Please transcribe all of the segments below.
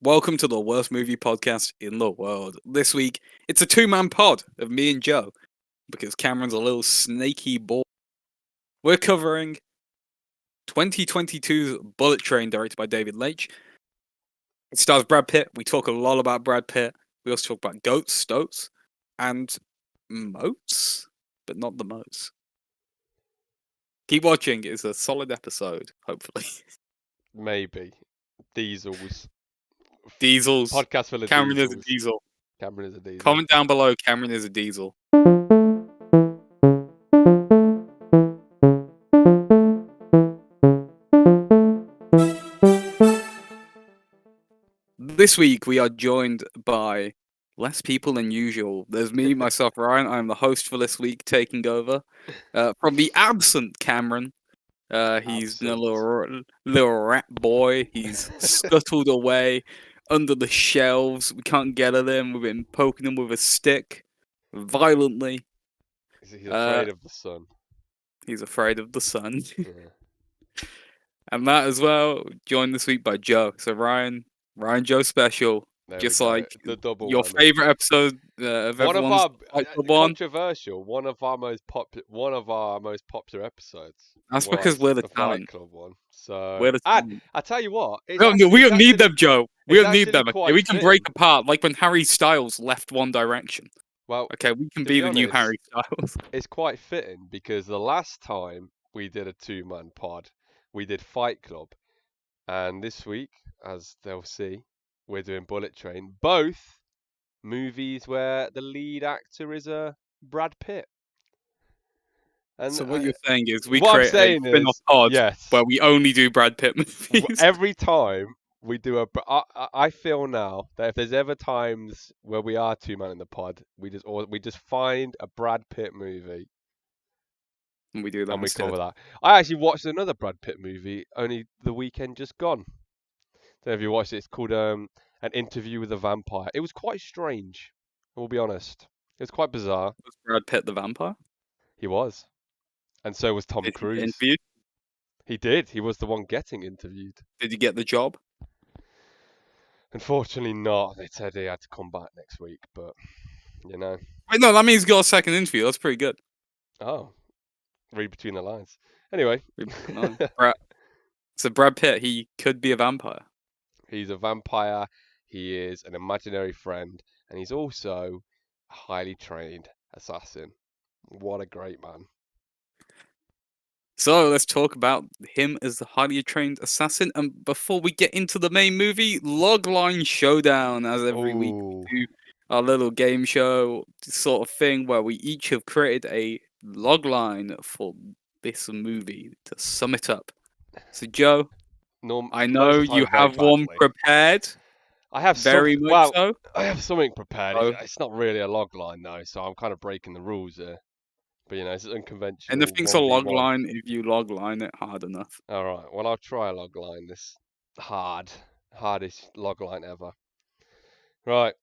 Welcome to the worst movie podcast in the world. This week, it's a two-man pod of me and Joe, because Cameron's a little snaky boy. We're covering 2022's Bullet Train, directed by David Leitch. It stars Brad Pitt. We talk a lot about Brad Pitt. We also talk about goats, stoats, and moats, but not the moats. Keep watching. It's a solid episode, hopefully. Maybe. Diesels. Diesels. Podcast full of Cameron diesels. is a diesel. Cameron is a diesel. Comment down below, Cameron is a diesel. This week we are joined by less people than usual. There's me, myself, Ryan. I'm the host for this week, taking over from the absent Cameron. He's been a little rat boy. He's scuttled away under the shelves. We can't get at him. We've been poking him with a stick violently. He's afraid of the sun. He's afraid of the sun. Yeah. And that as well, joined this week by Joe. So Ryan Joe special. There Just we go. like the double your whammy. favorite episode of One of everyone's our one. controversial. One of our most popular episodes. That's because we're the Fight talent. Club one. So We're the and I tell you what, we don't need them, Joe. We don't need them. Okay? We can break apart, like when Harry Styles left One Direction. Well, okay, we can be the new Harry Styles. It's quite fitting because the last time we did a two-man pod, we did Fight Club, and this week, as they'll see, we're doing Bullet Train. Both movies where the lead actor is Brad Pitt. And so what you're saying is we create a spin-off pod where we only do Brad Pitt movies. Every time we do I feel now that if there's ever times where we are two man in the pod, we just find a Brad Pitt movie. And we do that. And we cover that. I actually watched another Brad Pitt movie only the weekend just gone. Don't know if you watched it. It's called An Interview with a Vampire. It was quite strange. I will be honest. It was quite bizarre. Was Brad Pitt the vampire? He was. And so was Tom Cruise. He interviewed? He did. He was the one getting interviewed. Did he get the job? Unfortunately not. They said he had to come back next week, but, you know. Wait, no, that means he got a second interview. That's pretty good. Oh. Read between the lines. Anyway. So Brad Pitt, he could be a vampire. He's a vampire. He is an imaginary friend. And he's also a highly trained assassin. What a great man. So let's talk about him as the highly trained assassin. And before we get into the main movie, Logline Showdown. As every week we do our little game show sort of thing where we each have created a logline for this movie to sum it up. So Joe, I know you have one prepared. I have very much so. I have something prepared. Oh. It's not really a logline though, so I'm kind of breaking the rules here. But you know, it's unconventional. And thing's a logline if you logline it hard enough. All right. Well, I'll try a logline. This hardest logline ever. Right.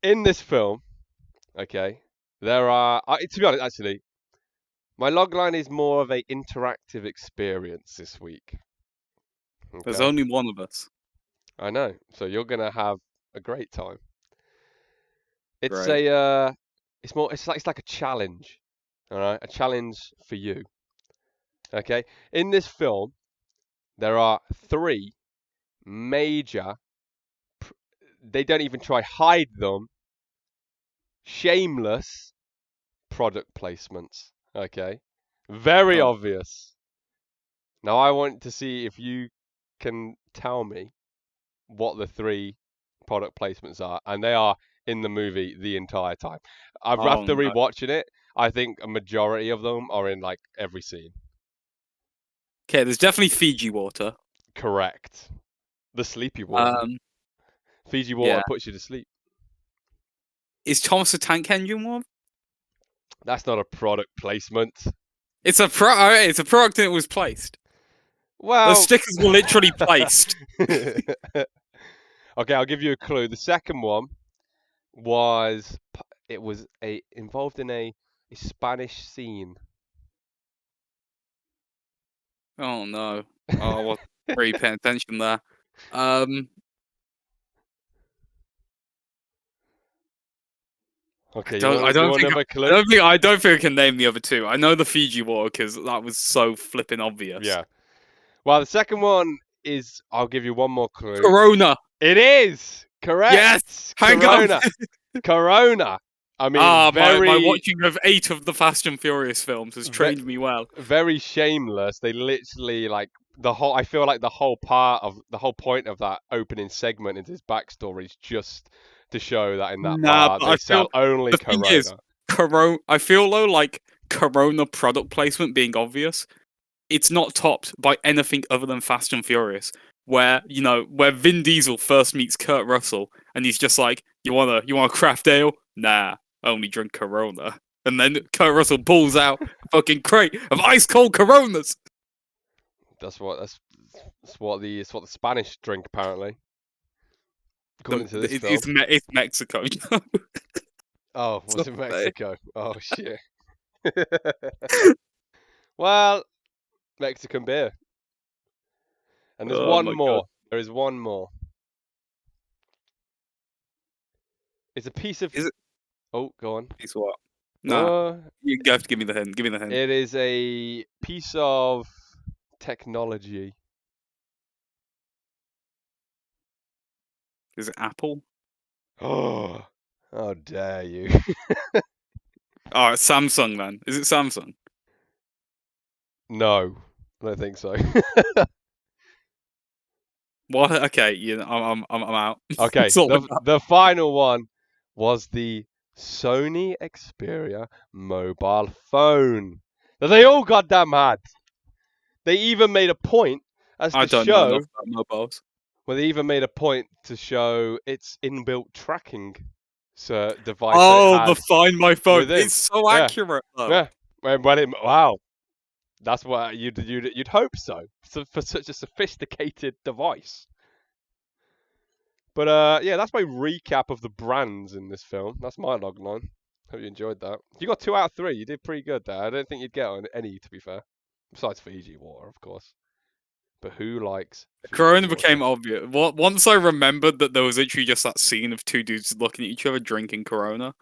In this film, okay, there are. To be honest, actually, my logline is more of an interactive experience this week. Okay? There's only one of us. I know. So you're gonna have a great time. It's It's like a challenge. All right, a challenge for you. Okay, in this film, there are three major. They don't even try hide them. Shameless product placements. Okay, very obvious. Now I want to see if you can tell me what the three product placements are, and they are in the movie the entire time. After rewatching it, I think a majority of them are in like every scene. Okay, there's definitely Fiji water. Correct. The sleepy water. Fiji water puts you to sleep. Is Thomas the Tank Engine one? That's not a product placement. It's a product and it was placed. Well, the stickers were literally placed. Okay, I'll give you a clue. The second one was involved in a Spanish scene. Oh no! Oh, I wasn't really paying attention there. Okay, I you don't want think another clue? I don't think I can name the other two. I know the Fiji water because that was so flipping obvious. Yeah. Well, the second one is. I'll give you one more clue. Corona. It is Yes. correct. Hang on. Corona. Corona. I mean, My very, watching of 8 of the Fast and Furious films has ve- trained me well. very shameless. They literally like the whole. I feel like the whole point of that opening segment into his backstory is just to show that in that Nah, bar but they I feel sell only the thing is, Corona. Corona. I feel though like Corona product placement being obvious, it's not topped by anything other than Fast and Furious, where where Vin Diesel first meets Kurt Russell, and he's just like, you want a craft ale? Nah, I only drink Corona. And then Kurt Russell pulls out a fucking crate of ice cold Coronas. That's what the Spanish drink apparently, according to this film. It's Mexico. Oh, was So, it Mexico? Oh shit. Well, Mexican beer. And there's oh one my god, more. There is one more. It's a piece of. is it? Oh, go on. It's what? Nah, Uh, you have to give me the hint. Give me the hint. it is a piece of technology. Is it Apple? Oh, how dare you? Oh, it's Samsung then. Is it Samsung? No, I don't think so. What? Okay, I'm out. Okay, It's all the about. the final one was the Sony Xperia mobile phone that they all goddamn had. They even made a point as I to don't know enough show. about mobiles. Well, they even made a point to show its inbuilt tracking device that it Oh, the had Find My Phone. within. It's so Yeah, accurate though. yeah. Wow, that's what you'd hope so, for such a sophisticated device. But yeah, that's my recap of the brands in this film. That's my log line. Hope you enjoyed that. You got 2 out of 3. You did pretty good there. I don't think you'd get on any, to be fair. Besides Fiji water, of course. But who likes Fiji Corona water? became obvious. Once I remembered that there was literally just that scene of two dudes looking at each other drinking Corona.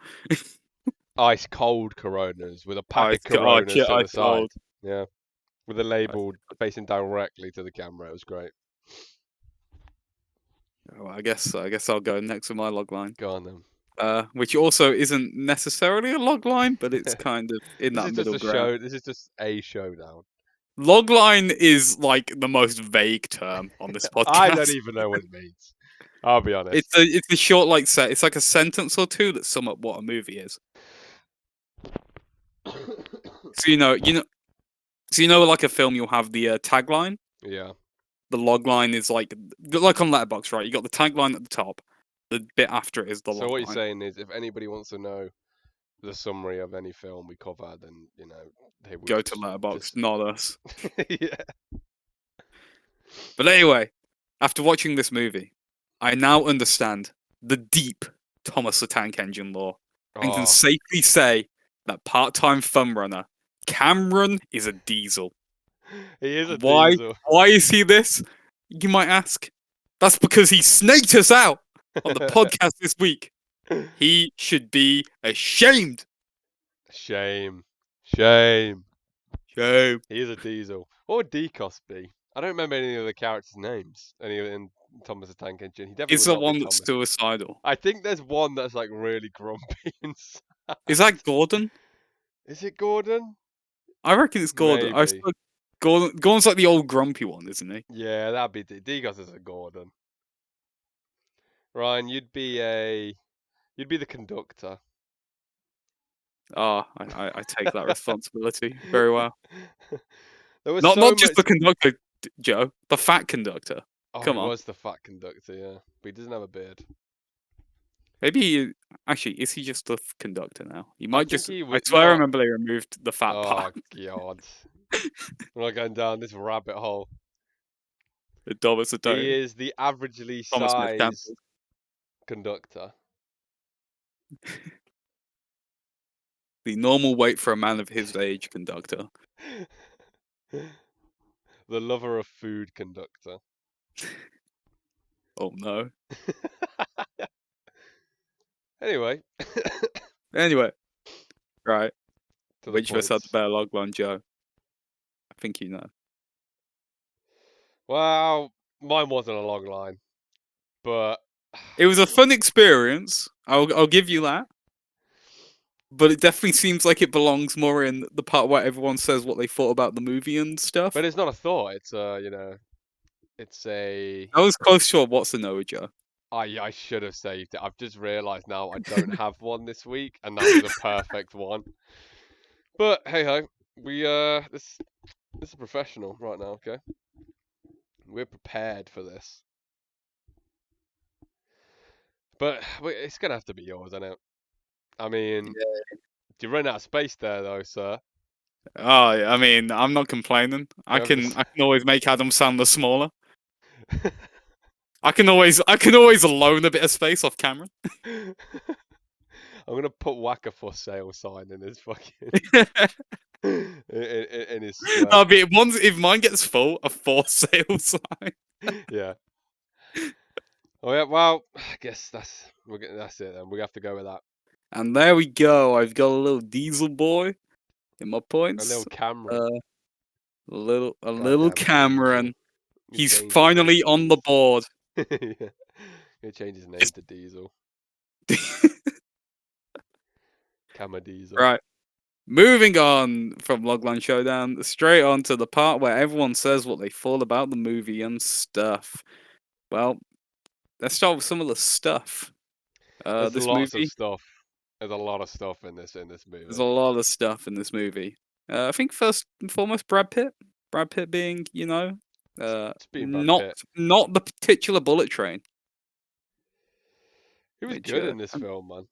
Ice cold Coronas with a pack I of Coronas to I the side. told. Yeah, with the label facing directly to the camera. It was great. Oh, I guess I'll go next with my log line. Go on then. Which also isn't necessarily a log line, but it's kind of in This that is just middle a ground. show. This is just a showdown. Logline is like the most vague term on this I don't podcast. even know what it means. I'll be honest. It's a short like set. It's like a sentence or two that sum up what a movie is. So like a film, you'll have the tagline. Yeah. The log line is like on Letterboxd, right? You got the tagline at the top. The bit after it is the So log what you're line. saying is, if anybody wants to know the summary of any film we cover, then they would Go to Letterboxd, just not us. yeah. But anyway, after watching this movie, I now understand the deep Thomas the Tank Engine lore and can Oh, safely say that part-time fun runner Cameron is a diesel. he is a Why? diesel. Why is he this? You might ask. That's because he snaked us out on the podcast this week. He should be ashamed. Shame. Shame. Shame. He is a diesel. What would Decos be? I don't remember any of the characters' names. Any in Thomas the Tank Engine. He definitely Is would the not be one that's Thomas. suicidal? I think there's one that's like really grumpy inside. Is that Gordon? Is it Gordon? I reckon it's Gordon. Maybe. Gordon's like the old grumpy one, isn't he? Yeah, that'd be Decos is a Gordon. Ryan, you'd be the conductor. Ah, I take that responsibility very well. There was so Not just much. the conductor, Joe. The fat conductor. Oh, he Come on. was the fat conductor, yeah, but he doesn't have a beard. Maybe actually is he just the conductor now? He I might think just. he I would. swear I No. remember they removed the fat Oh part. God, we're not going down this rabbit hole. The Thomas the He Tank. is the averagely Thomas Smith sized cancelled. conductor. The normal weight for a man of his age conductor. The lover of food conductor. Oh no. Anyway, Anyway, right. To the Which of us had the points. better logline, Joe? I think you know. Well, mine wasn't a long line, but It was a fun experience. I'll give you that. But it definitely seems like it belongs more in the part where everyone says what they thought about the movie and stuff. it's not a thought. It's it's a. I was close to a what's a no, Joe. I should have saved it. I've just realised now I don't have one this week, and that was a perfect one. But hey ho, we this is professional right now. Okay, we're prepared for this. But it's gonna have to be yours, isn't it? I mean, you run out of space there, though, sir. Oh, yeah, I mean, I'm not complaining. I You have can this. I can always make Adam Sandler smaller. I can always loan a bit of space off camera. I'm gonna put whack a for sale sign in his fucking in his square. I mean, once if mine gets full, a for sale sign. Yeah. Oh yeah. Well, I guess that's it then. We have to go with that. And there we go. I've got a little diesel boy in my A little points. Cameron. Uh, a little Goddamn Diesel. Cameron. You He's change his name finally to on the Diesel. board. Yeah. You change his name to Diesel. Camera Diesel. Right. Moving on from Logline Showdown, straight on to the part where everyone says what they thought about the movie and stuff. Well, let's start with some of the stuff. There's This lots of movie, stuff. There's a lot of stuff in this there's movie. a lot of stuff in this movie. I think first and foremost, Brad Pitt. Brad Pitt being, It's being Brad not Pitt. not the titular bullet train, He was which good in this film, man.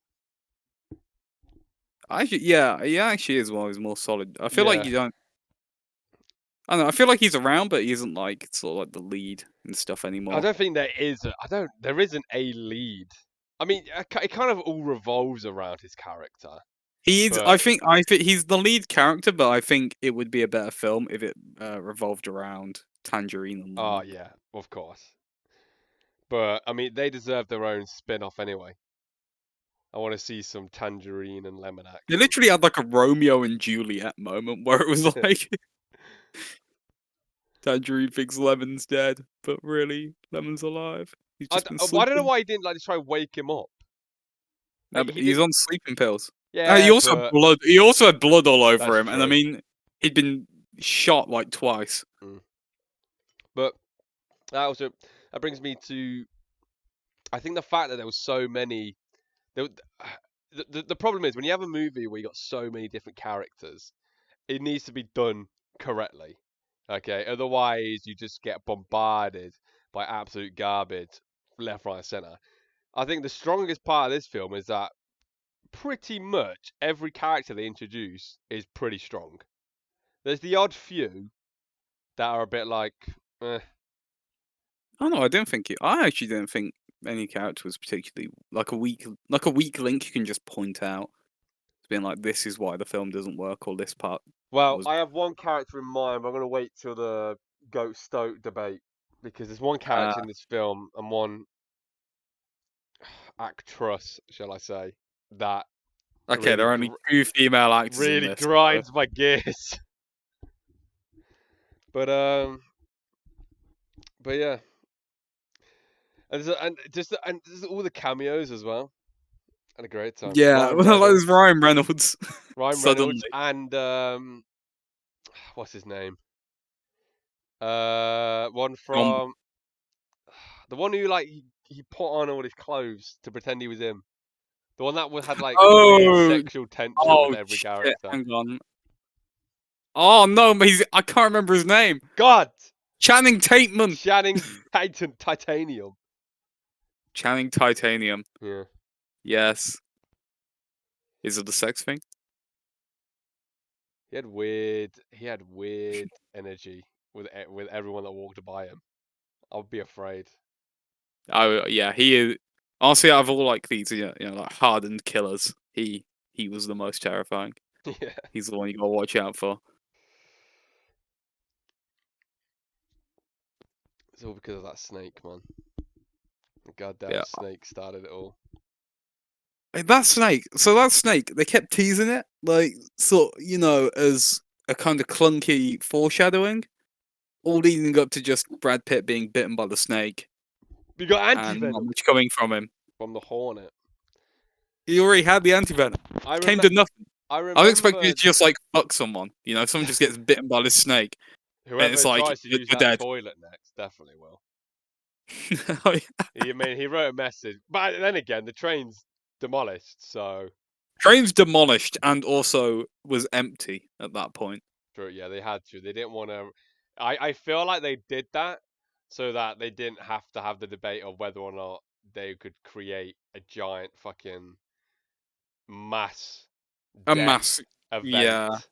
actually, yeah, he actually is one of his more solid. I feel like Yeah. you don't. I don't know. I feel like he's around, but he isn't like sort of like the lead and stuff I anymore. don't think there is. There isn't a lead. I mean, it kind of all revolves around his character. He's. But I think he's the lead character, but I think it would be a better film if it revolved around Tangerine and oh Lemon. yeah, of course. But I mean, they deserve their own spin-off anyway. I want to see some tangerine and lemon They action. literally had like a Romeo and Juliet moment where it was like Tangerine thinks Lemon's dead, but really Lemon's alive. He's just been I don't know sleeping. why he didn't like try and wake him up. No, Like but he he's didn't. on sleeping pills. He Yeah, also had but blood. He also had blood all over that's him, and I true. mean, he'd been shot like twice. Mm. But that also that brings me to I think the fact that there was so many. There, the problem is when you have a movie where you got so many different characters, it needs to be done correctly. Okay, otherwise you just get bombarded by absolute garbage left, right, and center. I think the strongest part of this film is that pretty much every character they introduce is pretty strong. There's the odd few that are a bit like, eh. Oh no, I don't think it. I actually don't think any character was particularly like a weak link you can just point out, being like, this is why the film doesn't work, or this part Well, was. I have one character in mind, but I'm going to wait till the goat stoat debate because there's one Uh, character in this film and one actress, shall I say, that okay, really, there are only two female actors in really this. grinds my gears. But but yeah, and there's all the cameos as well. Had a great time. Yeah, Ryan well, there's Reynolds, Ryan Reynolds. Ryan Reynolds, Suddenly, and what's his name? One John. from the one who like he put on all his clothes to pretend he was him. The one that had like weird Oh, sexual tension with oh every shit! character. Hang on. Oh no, but I can't remember his name. God, Channing Tatum. Channing Titanium. Channing Titanium. Yeah, Yes. Is it the sex thing? He had weird energy with everyone that walked by him. I would be afraid. Oh yeah, he is. Honestly, out of all like these, like hardened killers, he was the most terrifying. Yeah, He's the one you gotta watch out for. it's all because of that snake, man. The goddamn Yeah, snake started it all. That snake. So that snake, they kept teasing it, like sort, as a kind of clunky foreshadowing, all leading up to just Brad Pitt being bitten by the snake You got and not anti-venom much coming from him. from the Hornet. He already had the antivenom. I Came rem to nothing. I I was expecting you remembered to just like fuck someone. Someone just gets bitten by this snake, and it's whoever like tries to use you're that dead. toilet next definitely will. Oh, yeah. He wrote a message, but then again, the train's demolished, so Train's demolished and also was empty at that point. true. Yeah, they had to. They didn't want to. I feel like they did that so that they didn't have to have the debate of whether or not they could create a giant fucking mass A death mass, yeah. event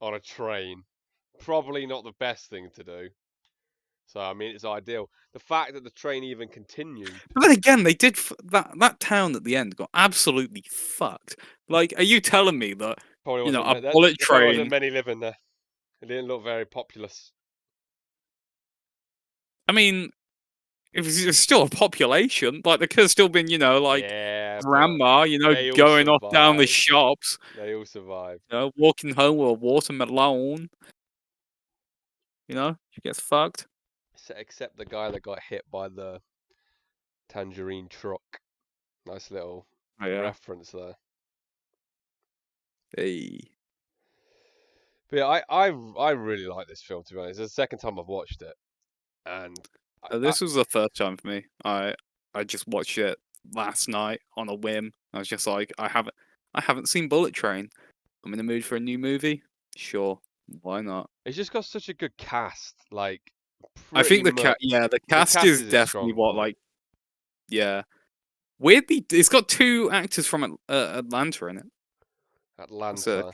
on a train. Probably not the best thing to do. So I mean, it's ideal. The fact that the train even continued. But then again, they did that town at the end got absolutely fucked. Like, are you telling me that Probably wasn't. a bullet There probably wasn't train? many living there. It didn't look very populous. I mean, it's still a population. Like, there could have still been, like Yeah, but grandma, they all going off down the survived. shops, They all survived. walking home with a watermelon. She gets fucked. Except the guy that got hit by the tangerine truck. Nice little Oh, yeah. reference there. Hey. But yeah, I really like this film, to be honest. It's the second time I've watched it, and This was the first time for me. I just watched it last night on a whim. I was just like, I haven't seen Bullet Train. I'm in the mood for a new movie. Sure, why not? it's just got such a good cast. Like, I pretty think much the the cast cast is is its definitely strong what point. like, yeah. Weirdly, it's got two actors from Atlanta in it. That's a Atlanta,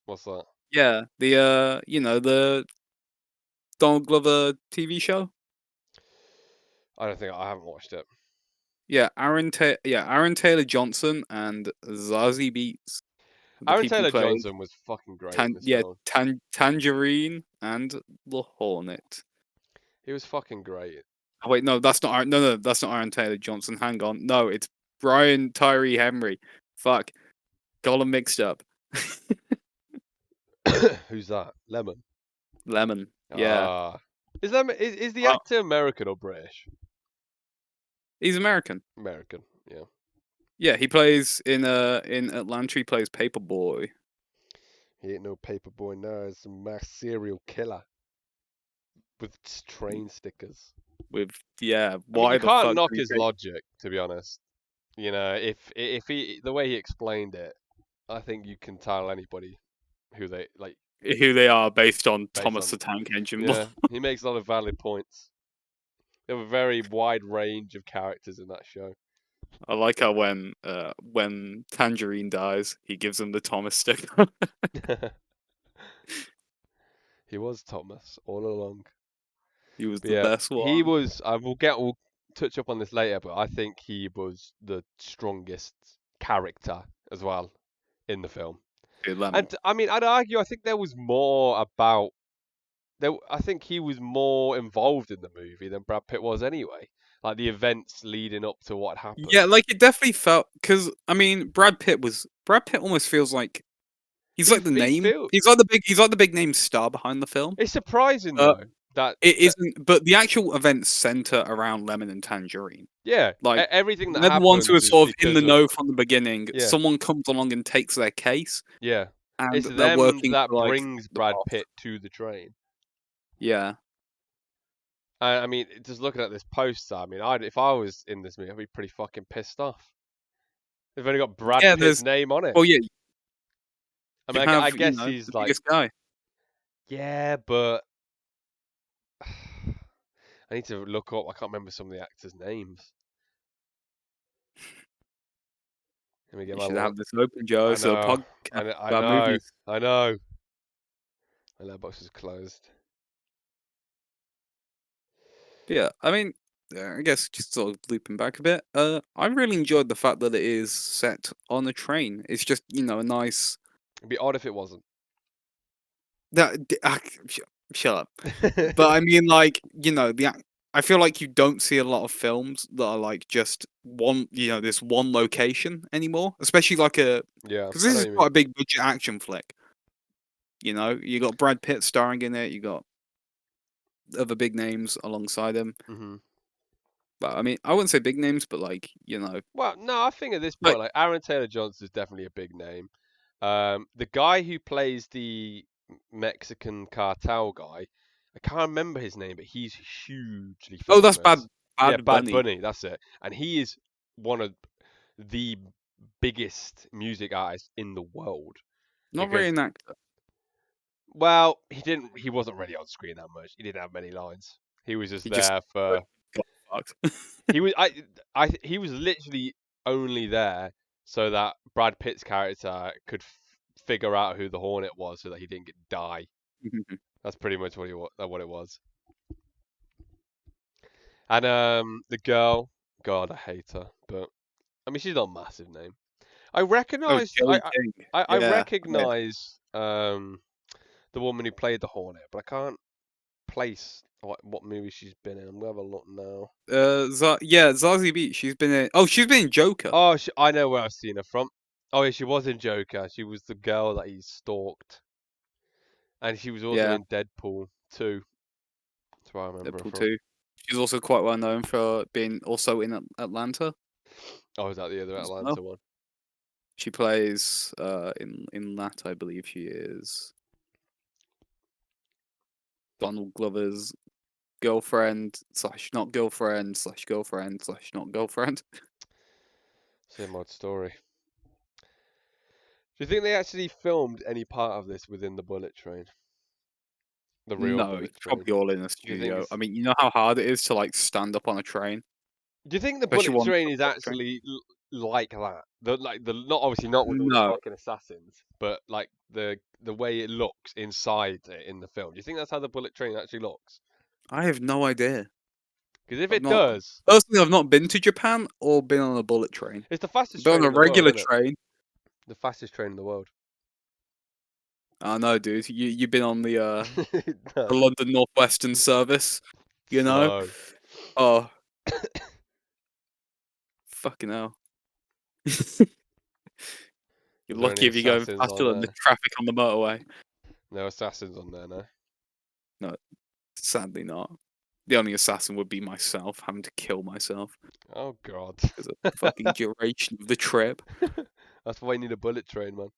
what's that? yeah. The Donald Glover TV show. I haven't watched it. Yeah, Aaron Taylor Johnson and Zazie Beetz, the Aaron people who Taylor play Johnson was fucking great in this film. Tangerine and the Hornet. He was fucking great. Oh wait, no, that's not no, that's not Aaron Taylor Johnson. Hang on, no, it's Brian Tyree Henry. Fuck, got them mixed up. Who's that? Lemon. Lemon, yeah, Ah, is the uh, actor American or British? he's American. American. Yeah. Yeah, he plays in Atlanta. He plays Paperboy He ain't no paperboy now. He's a mass serial killer with train stickers. with I mean, Why you the can't fuck knock do you his think logic, to be honest. You know, if he the way he explained it, I think you can tell anybody who they like who they are based on based Thomas on. the Tank Engine? Yeah, he makes a lot of valid points. They have a very wide range of characters in that show. I like how when Tangerine dies, he gives him the Thomas sticker. He was Thomas all along. He was But the yeah, best he one. was. We'll touch up on this later, but I think he was the strongest character as well in the film. Lemon. And I mean, I'd argue, I think there was more about. I think he was more involved in the movie than Brad Pitt was anyway. Like the events leading up to what Yeah, happened. like it definitely felt because I mean Brad Pitt almost feels like he's like the He name. feel He's like the big name star behind the film. It's surprising But though that it that isn't. But the actual events center around Lemon and Tangerine. yeah, Like everything that they're the ones who are happens is sort of in because the of know from the beginning. yeah, Someone comes along and takes their case, yeah. and It's they're them working that for like brings the Brad boss. Pitt to the train. Yeah. I mean, just looking at this poster, I mean, if I was in this movie, I'd be pretty fucking pissed off. They've only got Brad Yeah, Pitt's there's name on it. well, yeah, I you mean, I have, guess he's the like, biggest guy. yeah, but I need to look up. I can't remember some of the actors' names. Let me get You my should look. have this open, Joe. I It's a know, podcast I about know, movies. I know. My letterbox is closed. But yeah, I mean, I guess just sort of looping back a bit. I really enjoyed the fact that it is set on a train. It's just a nice It'd be odd if it wasn't. that shut up. But I mean, like the I feel like you don't see a lot of films that are like just one, this one location anymore. Especially like Yeah, because I this know is what you quite mean. a big budget action flick. You got Brad Pitt starring in it. You got other big names alongside him. Hmm. But I mean, I wouldn't say big names, but like Well, no, I think at this like point, like Aaron Taylor Johnson is definitely a big name. The guy who plays the Mexican cartel guy, I can't remember his name, but he's hugely oh, that's Bad famous. Yeah, Bad Bad Bunny, Bunny, that's it. And he is one of the biggest music artists in the world not really because, an actor. well, he wasn't really on screen that much. He didn't have many lines. He was just He just there for got fucked. he was he was literally only there so that Brad Pitt's character could figure out who the Hornet was, so that he didn't die. That's pretty much what it was. And the girl, God, I hate her, but I mean she's not a massive name. I Oh, recognize Joey King. I Yeah. recognize the woman who played the Hornet, but I can't place what movie she's been in. I'm gonna have a look now. Yeah, Zazie Beetz. She's been in Joker. Oh, I know where I've seen her from. Oh, yeah, she was in Joker. She was the girl that he stalked, and she was also Yeah, in Deadpool 2. That's where I remember her Deadpool from. 2. She's also quite well known for being also in Atlanta Oh, is that the other as well. Atlanta one? She plays in that, I believe she is Donald Glover's girlfriend slash not girlfriend slash girlfriend slash not girlfriend. Same old story. Do you think they actually filmed any part of this within the bullet train? The real No, bullet it's train? probably all in a Do you think studio. it's? I mean, you know how hard it is to like stand up on a train, Do you think the especially bullet one train is bullet train. actually like that? The not obviously not with all the No, fucking assassins, but like the way it looks inside it in the film. Do you think that's how the bullet train actually looks? I have no idea. Because if I've it not does, personally. I've not been to Japan or been on a bullet train. it's the I've fastest been on train a in the world, regular isn't it? train. The fastest train in the world. I know, dude. You've been on the No, London Northwestern service, you know? slow. Oh, fucking hell. You're Was there any lucky if you're going assassins faster on than the there? traffic on the motorway. No assassins on there, no. No, sadly not. The only assassin would be myself, having to kill myself Oh god. because of the fucking duration of the trip. That's why you need a bullet train, man.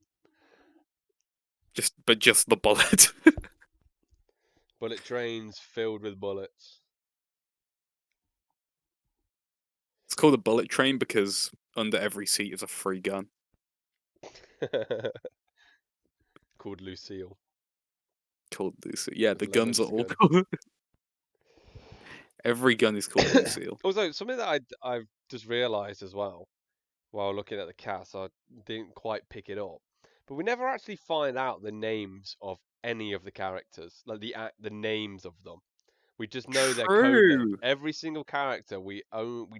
Just the bullet. Bullet trains filled with bullets. It's called a bullet train because under every seat is a free gun. Called Lucille. Called Lucille. Yeah, the guns are Lemon's all gun. called. Every gun is called Lucille. Also, something that I've just realised as well while looking at the cast, I didn't quite pick it up. But we never actually find out the names of any of the characters, like the names of them. We just know their code names. True. Every single character we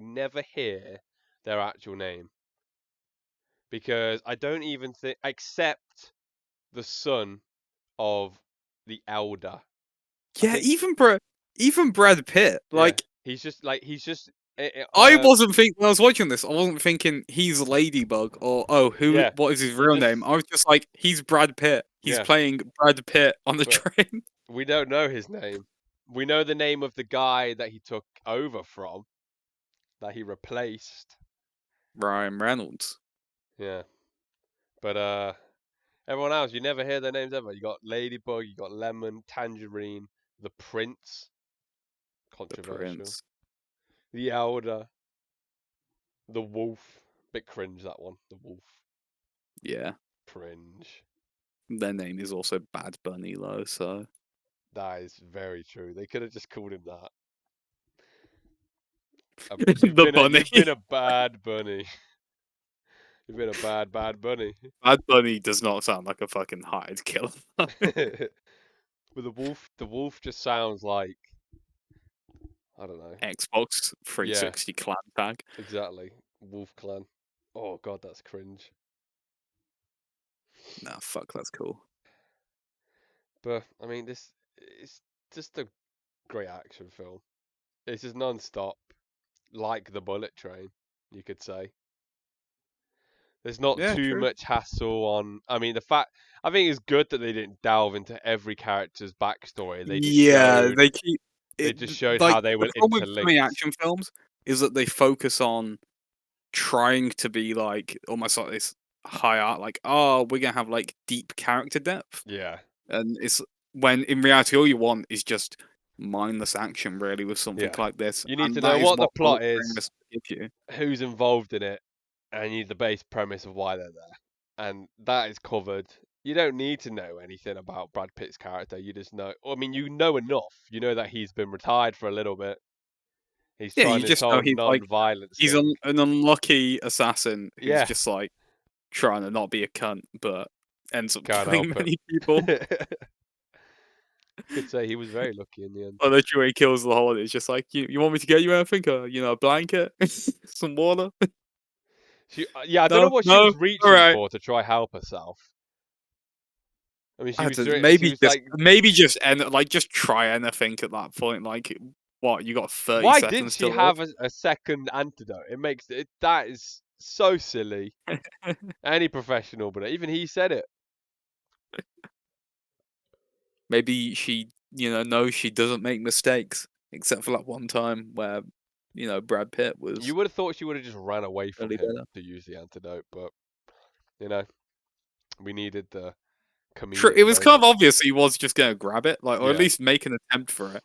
never hear their actual name because I don't even think except the son of the elder. I Yeah, think even Brad Pitt. yeah, Like he's just I wasn't thinking when I was watching this. I wasn't thinking he's Ladybug or oh who yeah, what is his he real just name. I was just like he's Brad Pitt. He's yeah, playing Brad Pitt on the but train. we don't know his name. We know the name of the guy that he took over from, that he replaced. Ryan Reynolds. Yeah, but everyone else, you never hear their names ever. You got Ladybug, you got Lemon, Tangerine, the Prince, The controversial. Prince. The Elder, the Wolf, bit cringe that one. The Wolf, Yeah. cringe. Their name is also Bad Bunny though, so That is very true. They could have just called him that. the bunny. You've been a bad bunny. You've been a bad bunny. Bad Bunny does not sound like a fucking hired killer. But the wolf just sounds like I don't know. Xbox Yeah, 360 clan tag. exactly. Wolf Clan. Oh god, that's cringe. Nah, fuck, that's cool. But I mean, this is just a great action film. It's just non-stop, like the bullet train, you could say. There's not Yeah, too true. much hassle on. I mean, I think it's good that they didn't delve into every character's backstory. Yeah, they keep They it just showed like how they the were problem with so many interlinked. action films is that they focus on trying to be like almost like this high art, like, oh, we're gonna have like deep character depth, Yeah, and it's when in reality all you want is just mindless action, really, with something yeah. like this, You need to and know that is what the what Bullet plot Train is, must give you. who's involved in it, and you need the base premise of why they're there. And that is covered. You don't need to know anything about Brad Pitt's character. You just know. I mean, you know enough. You know that he's been retired for a little bit. He's Yeah, trying you this just know whole non-violence he's thing. an unlucky assassin who's Yeah, just like trying to not be a cunt, but ends up can't killing help many people. it. Could say he was very lucky in the end. Or literally he kills the whole. It's just like you want me to get you anything? A blanket, some water. Yeah, I don't know No, what she no. was All reaching right. for to try help herself. I mean, I don't. she was like, Maybe just end like just try anything at that point. Like what? You got 30 why didn't seconds she to live. have a second antidote? It makes it that is so silly. Any professional, but even he said it. Maybe she knows she doesn't make mistakes, except for that one time where Brad Pitt You was would have thought she would have just ran away from really him better. to use the antidote, but you know, we needed the True, comedic it was kind of moment. obvious he was just going to grab it, like, or at Yeah. least make an attempt for it.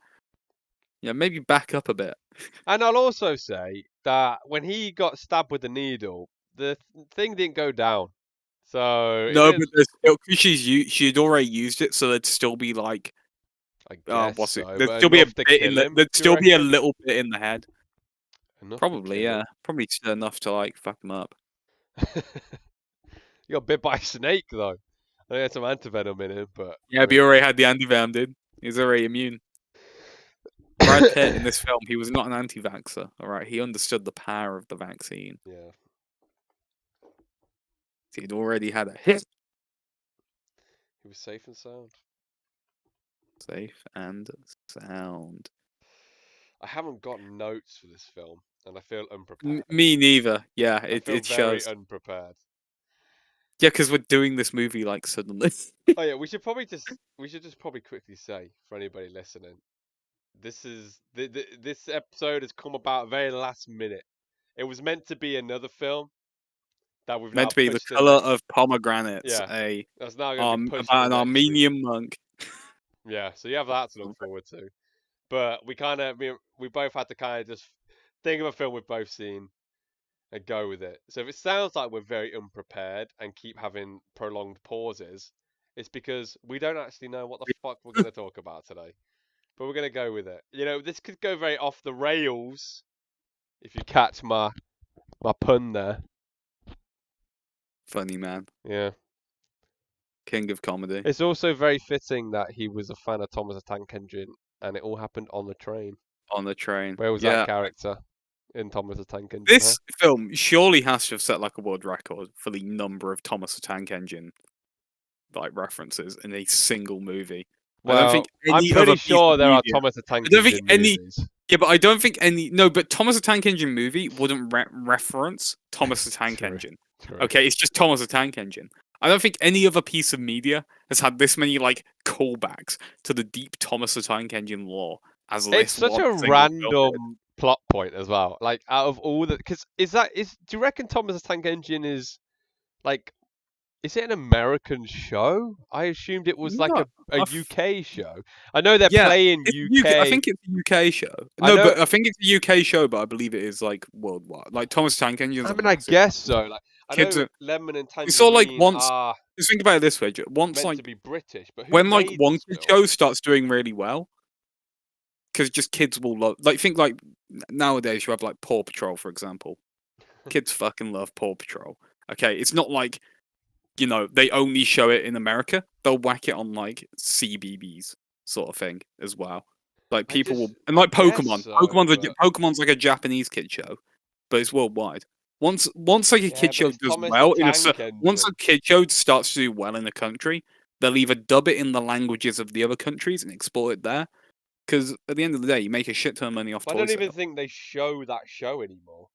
Yeah, maybe back up a bit. And I'll also say that when he got stabbed with the needle, the thing didn't go down. So it No, didn't. but there's still because she'd already used it, so there'd still be like, I guess what's it? so, There'd but still be a enough to bit in kill the. him, There'd do you still be a reckon? little bit in the head. Enough to Probably, kill yeah. him. Probably still enough to like fuck him up. He got bit by a snake though. I had some antivenom in him, but Yeah, but he already had the antivenom, dude. He's already immune. Brad Pitt in this film, he was not an anti-vaxxer. All right, he understood the power of the vaccine. yeah, He'd already had a hit. he was safe and sound. Safe and sound. I haven't got notes for this film, and I feel unprepared. Me neither. Yeah, I it feel it very shows. unprepared. Yeah, because we're doing this movie like suddenly. Oh yeah, we should just probably quickly say for anybody listening, this episode has come about very last minute. It was meant to be another film that we've Meant now to be the pushed to color next. of pomegranates, Yeah, a that's now going to be pushed to about the an next week. Armenian monk. Yeah, so you have that to look forward to. But we both had to kind of just think of a film we've both seen and go with it. So if it sounds like we're very unprepared and keep having prolonged pauses, it's because we don't actually know what the fuck we're going to talk about today. But we're going to go with it. You know, this could go very off the rails if you catch my pun there. Funny man, Yeah. king of comedy It's also very fitting that he was a fan of Thomas the Tank Engine and it all happened on the train. on the train. Where was that Yeah, character in Thomas the Tank Engine, huh? this film surely has to have set like a world record for the number of Thomas the Tank Engine like references in a single movie. I don't think Well, I'm any other pretty piece of sure there are media. Thomas the I Tank don't think Engine any. movies. Yeah, but I don't think any. No, but Thomas the Tank Engine movie wouldn't reference Thomas the Tank True. Engine. True. Okay, it's just Thomas the Tank Engine. I don't think any other piece of media has had this many like callbacks to the deep Thomas the Tank Engine lore as It's this such one a single film did. random plot point as well. Like out of all the, because do you reckon Thomas the Tank Engine is like, is it an American show? I assumed it was like No, a I UK show. I know they're yeah, playing it's UK. I UK. think it's a UK show. I No, know. but I think it's a UK show, but I believe it is like worldwide. Like Thomas the Tank Engine's I a mean, I massive guess franchise. so. Like I Kids know are. Lemon and It's sort of like Tangerine once. are Just think about it this way: once meant to like be British, but who when like made one this kid film? show starts doing really well, because just kids will love. Like think like nowadays you have like Paw Patrol for example. Kids fucking love Paw Patrol. Okay, it's not like they only show it in America. They'll whack it on like CBBS sort of thing as well. Like people will, and I like guess Pokemon. so, but Pokemon's like a Japanese kid show, but it's worldwide. Once like a yeah, kid but show it's does Thomas the well Tank once a Engine. kid show starts to do well in a country, they'll either dub it in the languages of the other countries and export it there, Because at the end of the day, you make a shit ton of money off I toy don't even sales. think they show that show anymore.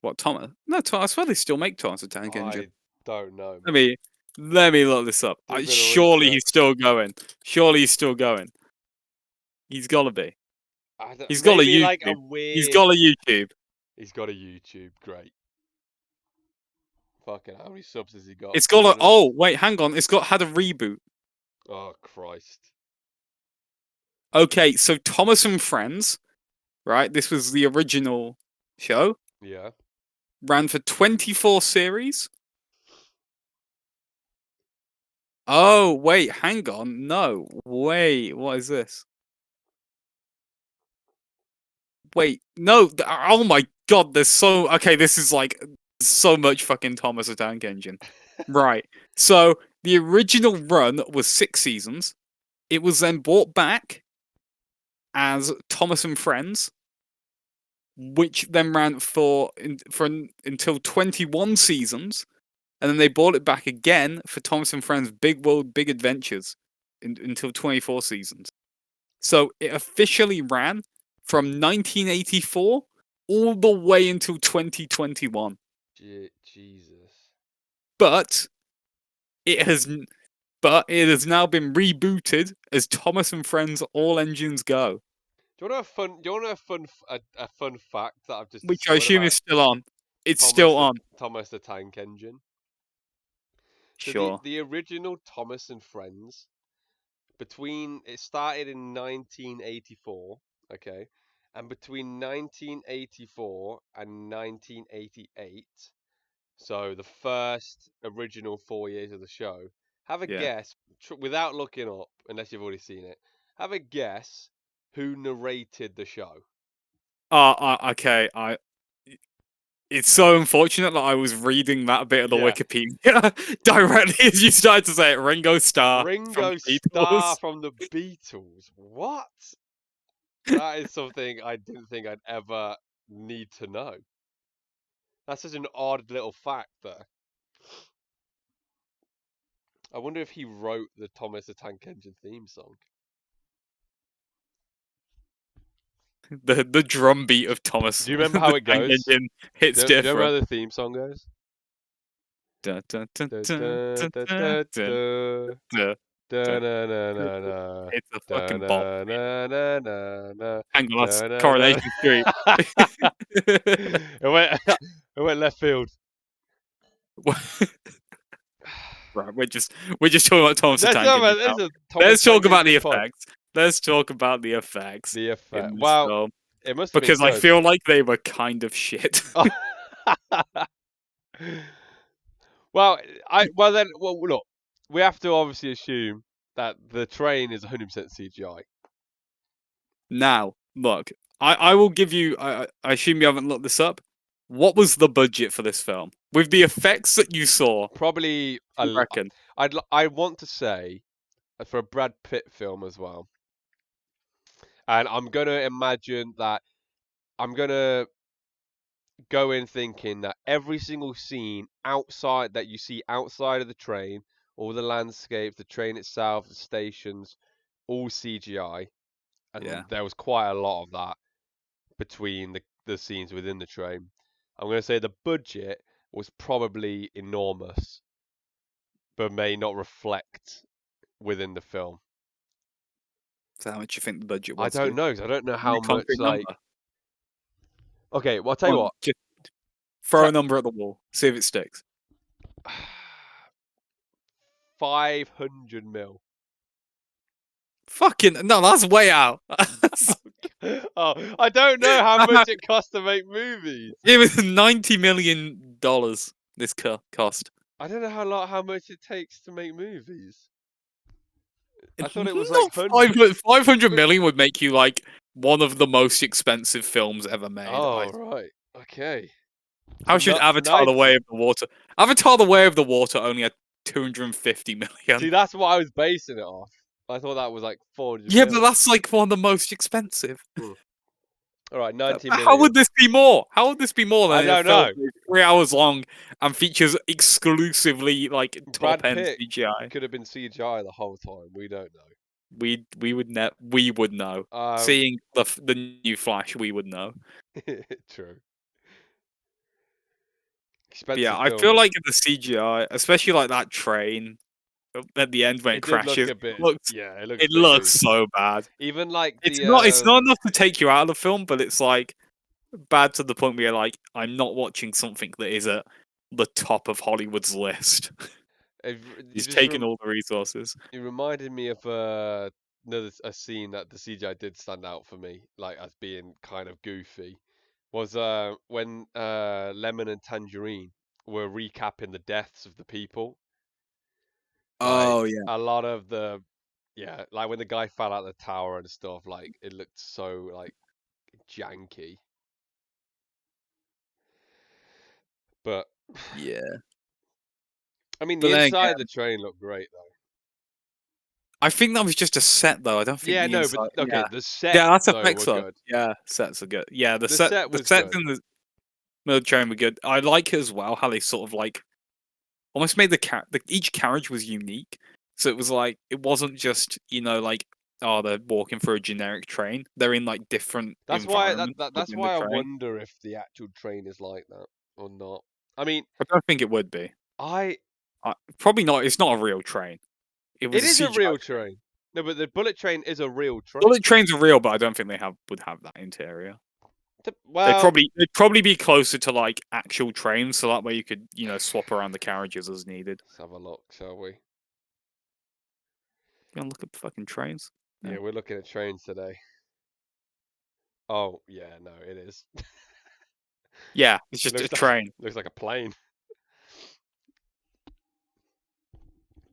What, Thomas? No, I swear they still make Thomas the Tank Engine. I don't know, Let man. me let me look this up. Do a bit of Surely he's research. still going. Surely he's still going. He's gotta be. He's got a Maybe like a YouTube. He's weird. got a YouTube. He's got a YouTube. Great. Fucking how many subs has he got? It's got a. 200. Oh wait, hang on. It's got had a reboot. Oh Christ. Okay, so Thomas and Friends, right? This was the original show. Yeah. Ran for 24 series. Oh wait, hang on. No, wait. What is this? Wait, no. Oh my god. There's so. Okay, this is like so much fucking Thomas the Tank Engine. Right. So the original run was 6 seasons. It was then brought back as Thomas and Friends, which then ran until 21 seasons, and then they brought it back again for Thomas and Friends Big World Big Adventures until 24 seasons. So it officially ran from 1984 all the way until 2021. Jesus. But it has it has now been rebooted as Thomas and Friends All Engines Go, Do you want to have fun? Do you want to have a fun fact that I've just which I discovered assume is about still on. It's still on. Thomas the Tank Engine? So Sure. the original Thomas and Friends it started in 1984, okay, and between 1984 and 1988, so the first original 4 years of the show. Have a Yeah. guess without looking up, unless you've already seen it. Have a guess who narrated the show. Okay. It's so unfortunate that I was reading that bit of the Yeah. Wikipedia directly as you started to say it. Ringo Starr from Ringo the Starr Beatles. from the Beatles. What? That is something I didn't think I'd ever need to know. That's such an odd little fact there. I wonder if he wrote the Thomas the Tank Engine theme song. The drum beat of Thomas Do you remember the how it Tank goes? Engine hits Do you remember how different. the theme song goes? Dun, dun, dun, Da, dun, da, dun, da, dun, da, dun, da. dun, Da dun. na na na na. It's a Da fucking bop. na na na na na. Hang on, that's Da na na. Coronation Street. It went it went left field. Right, we're just talking about Thomas the Let's Tank talk Engine about now. this is Thomas Let's talk Tank about the Engine pod. effects. Let's talk about the effects The effect. in this Well, film it must have been because I good. feel like they were kind of shit. Well, look, we have to obviously assume that the train is 100% CGI. Now, look, I will give you. I assume you haven't looked this up. What was the budget for this film with the effects that you saw? Probably, You reckon? I want to say for a Brad Pitt film as well, and I'm gonna imagine that I'm gonna go in thinking that every single scene outside that you see outside of the train, all the landscapes, the train itself, the stations, all CGI, Yeah, and there was quite a lot of that between the scenes within the train. I'm going to say the budget was probably enormous, but may not reflect within the film. so how much you think the budget I was, don't dude? know because I don't know Give me how a much concrete like. number. Okay, well I'll tell Come you on, what. just throw a number at the wall. See if it sticks. 500 mil. Fucking no, that's way out. Oh, I don't know how much it costs to make movies. It was $90 million. This cost. I don't know how much it takes to make movies. I thought it was like Not hundreds. 500 million would make you like one of the most expensive films ever made. Oh right, okay. How So should not Avatar: The 90. Way of the Water? Avatar: The Way of the Water only had 250 See, million. that's what I was basing it off. I thought that was like 400 Yeah, but mil. that's like one of the most expensive. Hmm. All right, 90 How would million. this be more? How would this be more I than a don't film know. that is 3 hours long and features exclusively like top Brad end Pitt CGI? could have been CGI the whole time. We don't know. we would know. Um, Seeing the new Flash, we would know. true. But yeah, Expensive I feel filming. like the CGI, especially like that train at the end when it It did look crashes, a bit. looks Yeah, it looks it a bit looks goofy. so bad. Even like the It's not enough to take you out of the film, but it's like bad to the point where you're like, I'm not watching something that is at the top of Hollywood's list. it, He's just taken all the resources. it reminded me of another a scene that the CGI did stand out for me, like as being kind of goofy, was when Lemon and Tangerine were recapping the deaths of the people. Like Oh yeah, a lot of the yeah, like when the guy fell out the tower and stuff, like it looked so like janky. But yeah. I mean, But the then inside of the again, train looked great though. I think that was just a set though. I don't think Yeah, the no, but inside. okay, Yeah, the set yeah, that's though effects were though. good. Yeah, sets are good. Yeah, The set the was sets good. in the middle train were good. I like it as well how they sort of like almost made each carriage was unique. So it was like it wasn't just like oh they're walking through a generic train. They're in like different That's why environments that's within the why I train. wonder if the actual train is like that or not. I mean, I don't think it would be. I Probably not. It's not a real train. It it was a is a CGI real train. train. No, but the bullet train is a real train. Bullet trains are real, but I don't think they would have that interior. Well, They'd probably be closer to like actual trains, so that way you could swap around the carriages as needed. let's have a look, shall we? You wanna look at fucking trains? Yeah. Yeah, we're looking at trains today. Oh, yeah, no, it is. Yeah, it's It just a looks like train. looks like a plane.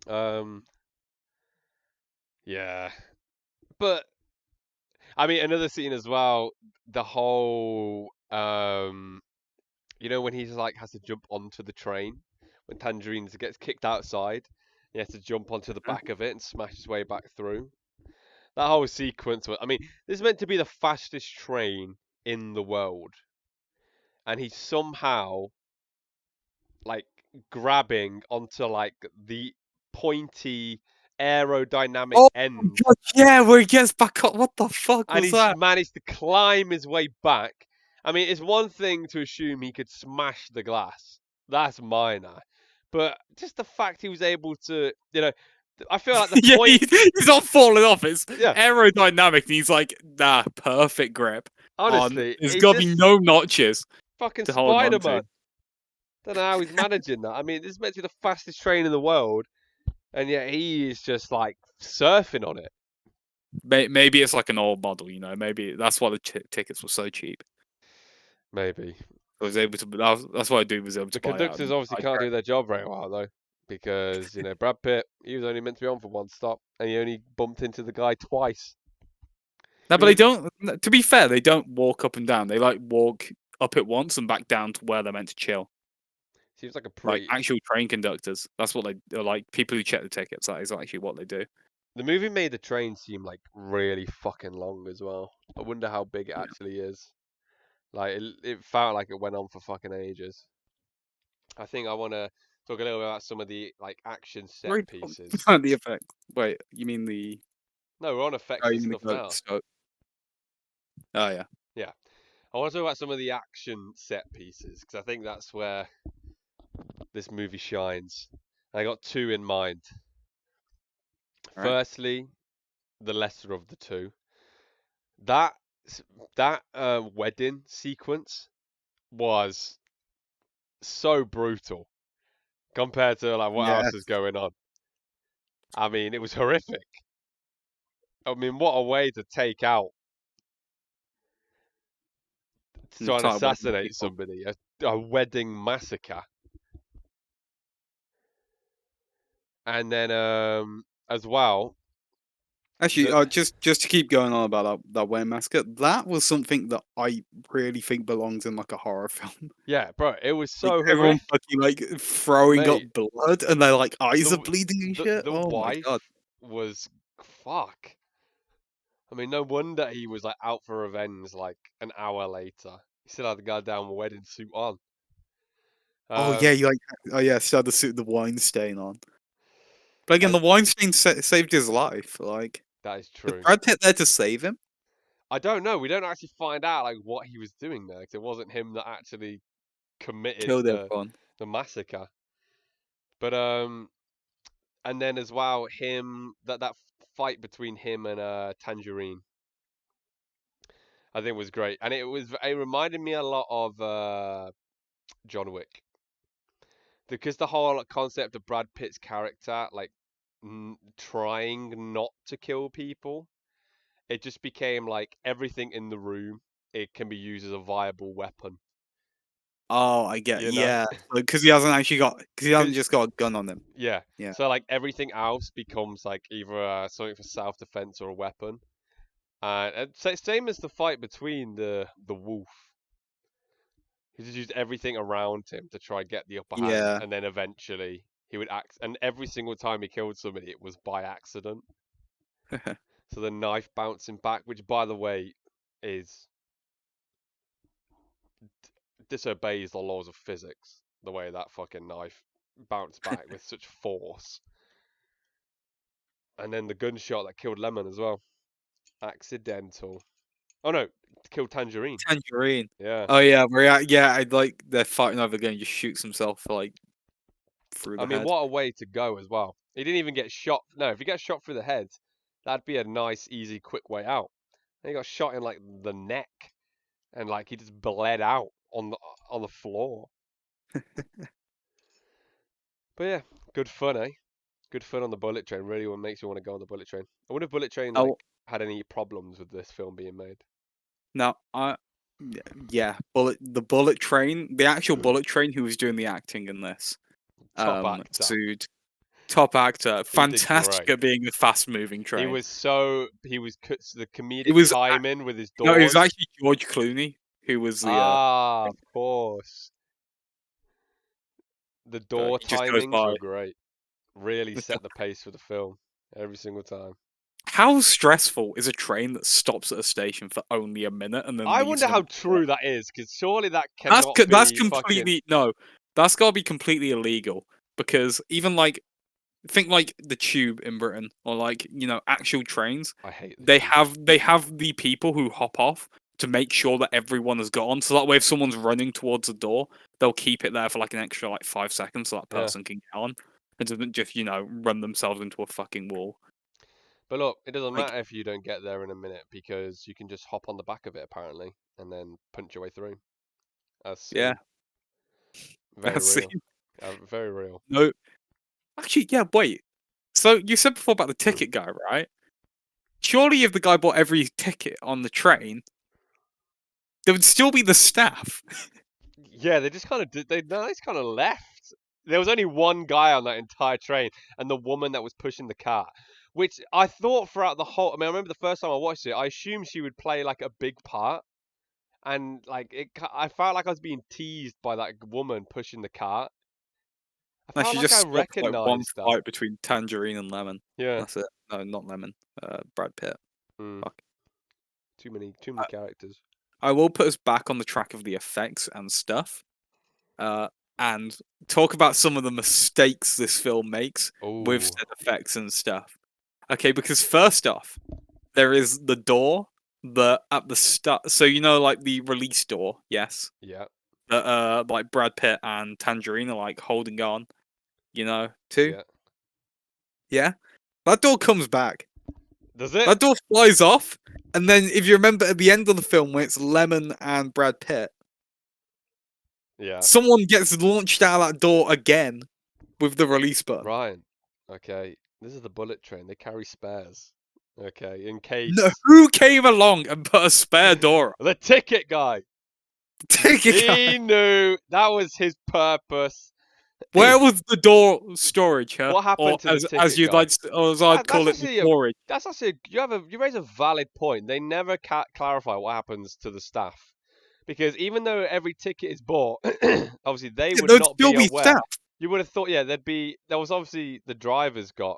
Um, yeah, but I mean, another scene as well. The whole you know, when he's like has to jump onto the train when Tangerine gets kicked outside, he has to jump onto the Mhm. back of it and smash his way back through. That whole sequence was, I mean, this is meant to be the fastest train in the world, and he's somehow like grabbing onto like the pointy aerodynamic Oh my end, god, yeah, where he gets back up. What the fuck and was he's that? managed to climb his way back. I mean, it's one thing to assume he could smash the glass. That's minor. But just the fact he was able to, I feel like the Yeah, point, he's not falling off. It's yeah, aerodynamic, and he's like, nah, perfect grip. On honestly, there's he's gotta be just no notches fucking to hold on to. Spider-Man. Don't know how he's managing that. I mean, this is meant to be the fastest train in the world, and yet he is just like surfing on it. Maybe it's like an old model, Maybe that's why the tickets were so cheap. Maybe. I was able to. That's why dude was able The to buy out. conductors obviously can't do their job very well though, because Brad Pitt, he was only meant to be on for one stop, and he only bumped into the guy twice. No, He but they was don't. To be fair, they don't walk up and down. They like walk up it once and back down to where they're meant to chill. seems like a Like pretty. actual train conductors. That's what they are like. People who check the tickets. That is actually what they do. The movie made the train seem like really fucking long as well. I wonder how big it Yeah. actually is. Like it felt like it went on for fucking ages. I think I want to talk a little bit about some of the like action set Very pieces. the effect. Wait, you mean the? No, we're on Oh, effects you and mean stuff the now. scope? Oh yeah. Yeah, I want to talk about some of the action set pieces because I think that's where this movie shines. I got two in mind. All right. Firstly, the lesser of the two. That that wedding sequence was so brutal compared to like what else Yes. is going on. I mean, it was horrific. I mean, what a way to take out to An try and entire wedding of assassinate people. somebody, a wedding massacre. And then as well, Actually, the just to keep going on about that wedding massacre, that was something that I really think belongs in like a horror film. yeah, bro, it was Like so everyone horrific, fucking like throwing up mate. blood and their like eyes are The bleeding and the shit. the Oh my god. wife was fuck. I mean, no wonder he was like out for revenge like an hour later. He still had the goddamn wedding suit on. Oh yeah, Um, you like oh yeah, still had the suit the wine stain on. But again, and the wine stain saved his life. Like That is Was true. Brad Pitt there to save him? I don't know. We don't actually find out like what he was doing there, 'cause it wasn't him that actually committed Killed the everyone. massacre. But and then as well, that fight between him and Tangerine, I think was great, and it reminded me a lot of John Wick, because the whole concept of Brad Pitt's character, like trying not to kill people, it just became like everything in the room, it can be used as a viable weapon, Oh, I get, you know? yeah. Because he hasn't actually got, because he hasn't 'Cause just got a gun on him. yeah, Yeah. so like everything else becomes like either something for self-defense or a weapon. And same as the fight between the wolf. He just used everything around him to try and get the upper hand, Yeah. and then eventually he would act. And every single time he killed somebody, it was by accident. So the knife bouncing back, which by the way, is disobeys the laws of physics. The way that fucking knife bounced back with such force, and then the gunshot that killed Lemon as well, accidental. Oh no, killed Tangerine. Tangerine. Yeah. Oh yeah, yeah, I'd like they're fighting over again. Just shoots himself like through I the mean, head. what a way to go as well. He didn't even get shot. No, if he gets shot through the head, that'd be a nice, easy, quick way out. And he got shot in like the neck, and like he just bled out on the floor. But yeah, good fun, eh? Good fun on the bullet train. Really, what makes you want to go on the bullet train? I wonder if bullet train Oh, like had any problems with this film being made. now yeah, the bullet train, the actual bullet train who was doing the acting in this, Top actor. sued top actor, He did fantastic great. at being a fast moving He train. was so the It comedic was timing with his no, it was doors. actually George Clooney who was the Ah, of course. The so door he just goes timings by. were great. Really set the pace for the film every single time. How stressful is a train that stops at a station for only a minute and then I leaves wonder in a how minute? true that is, because surely that cannot That's be fucking. completely no. That's got to be completely illegal because even like think like the tube in Britain or like actual trains, I hate the they tube. have the people who hop off to make sure that everyone has got on. So that way, if someone's running towards the door, they'll keep it there for like an extra like 5 seconds so that Yeah. person can get on. It doesn't just run themselves into a fucking wall. But look, it doesn't Like matter if you don't get there in a minute because you can just hop on the back of it apparently and then punch your way through. As yeah, seen. Very that's it. real. Very real. No, actually, yeah. Wait. So you said before about the ticket guy, right? Surely, if the guy bought every ticket on the train, there would still be the staff. Yeah, they just kind of did. They just kind of left. There was only one guy on that entire train, and the woman that was pushing the car, which I thought throughout the whole. I mean, I remember the first time I watched it, I assumed she would play like a big part, and like I felt like I was being teased by that woman pushing the cart. I No, felt she like I just stopped like one recognized that. fight between Tangerine and Lemon. Yeah. That's it. No, not Lemon. Brad Pitt. Mm, Fuck. too many characters. I will put us back on the track of the effects and stuff. Uh, and talk about some of the mistakes this film makes with Oh, said effects and stuff. Okay, because first off, there is the door that at the start. So like the release door, yes. yeah, That like Brad Pitt and Tangerine are like holding on. Too. yeah. Yeah, that door comes back. Does it? That door flies off, and then if you remember at the end of the film when it's Lemon and Brad Pitt, Yeah. someone gets launched out of that door again with the release button. Ryan. Okay, this is the bullet train. They carry spares. Okay, in No, case. who came along and put a spare door? The ticket guy. Take it, guy. He knew that was his purpose. Where was the door storage, huh? What Or happened to the as ticket you'd guy? like, or as I'd That's call it, the actually a storage. you raise a valid point. They never clarify what happens to the staff because even though every ticket is bought, obviously they Yeah, would there'd not still be be aware. staff. You would have thought, yeah, there was obviously the drivers got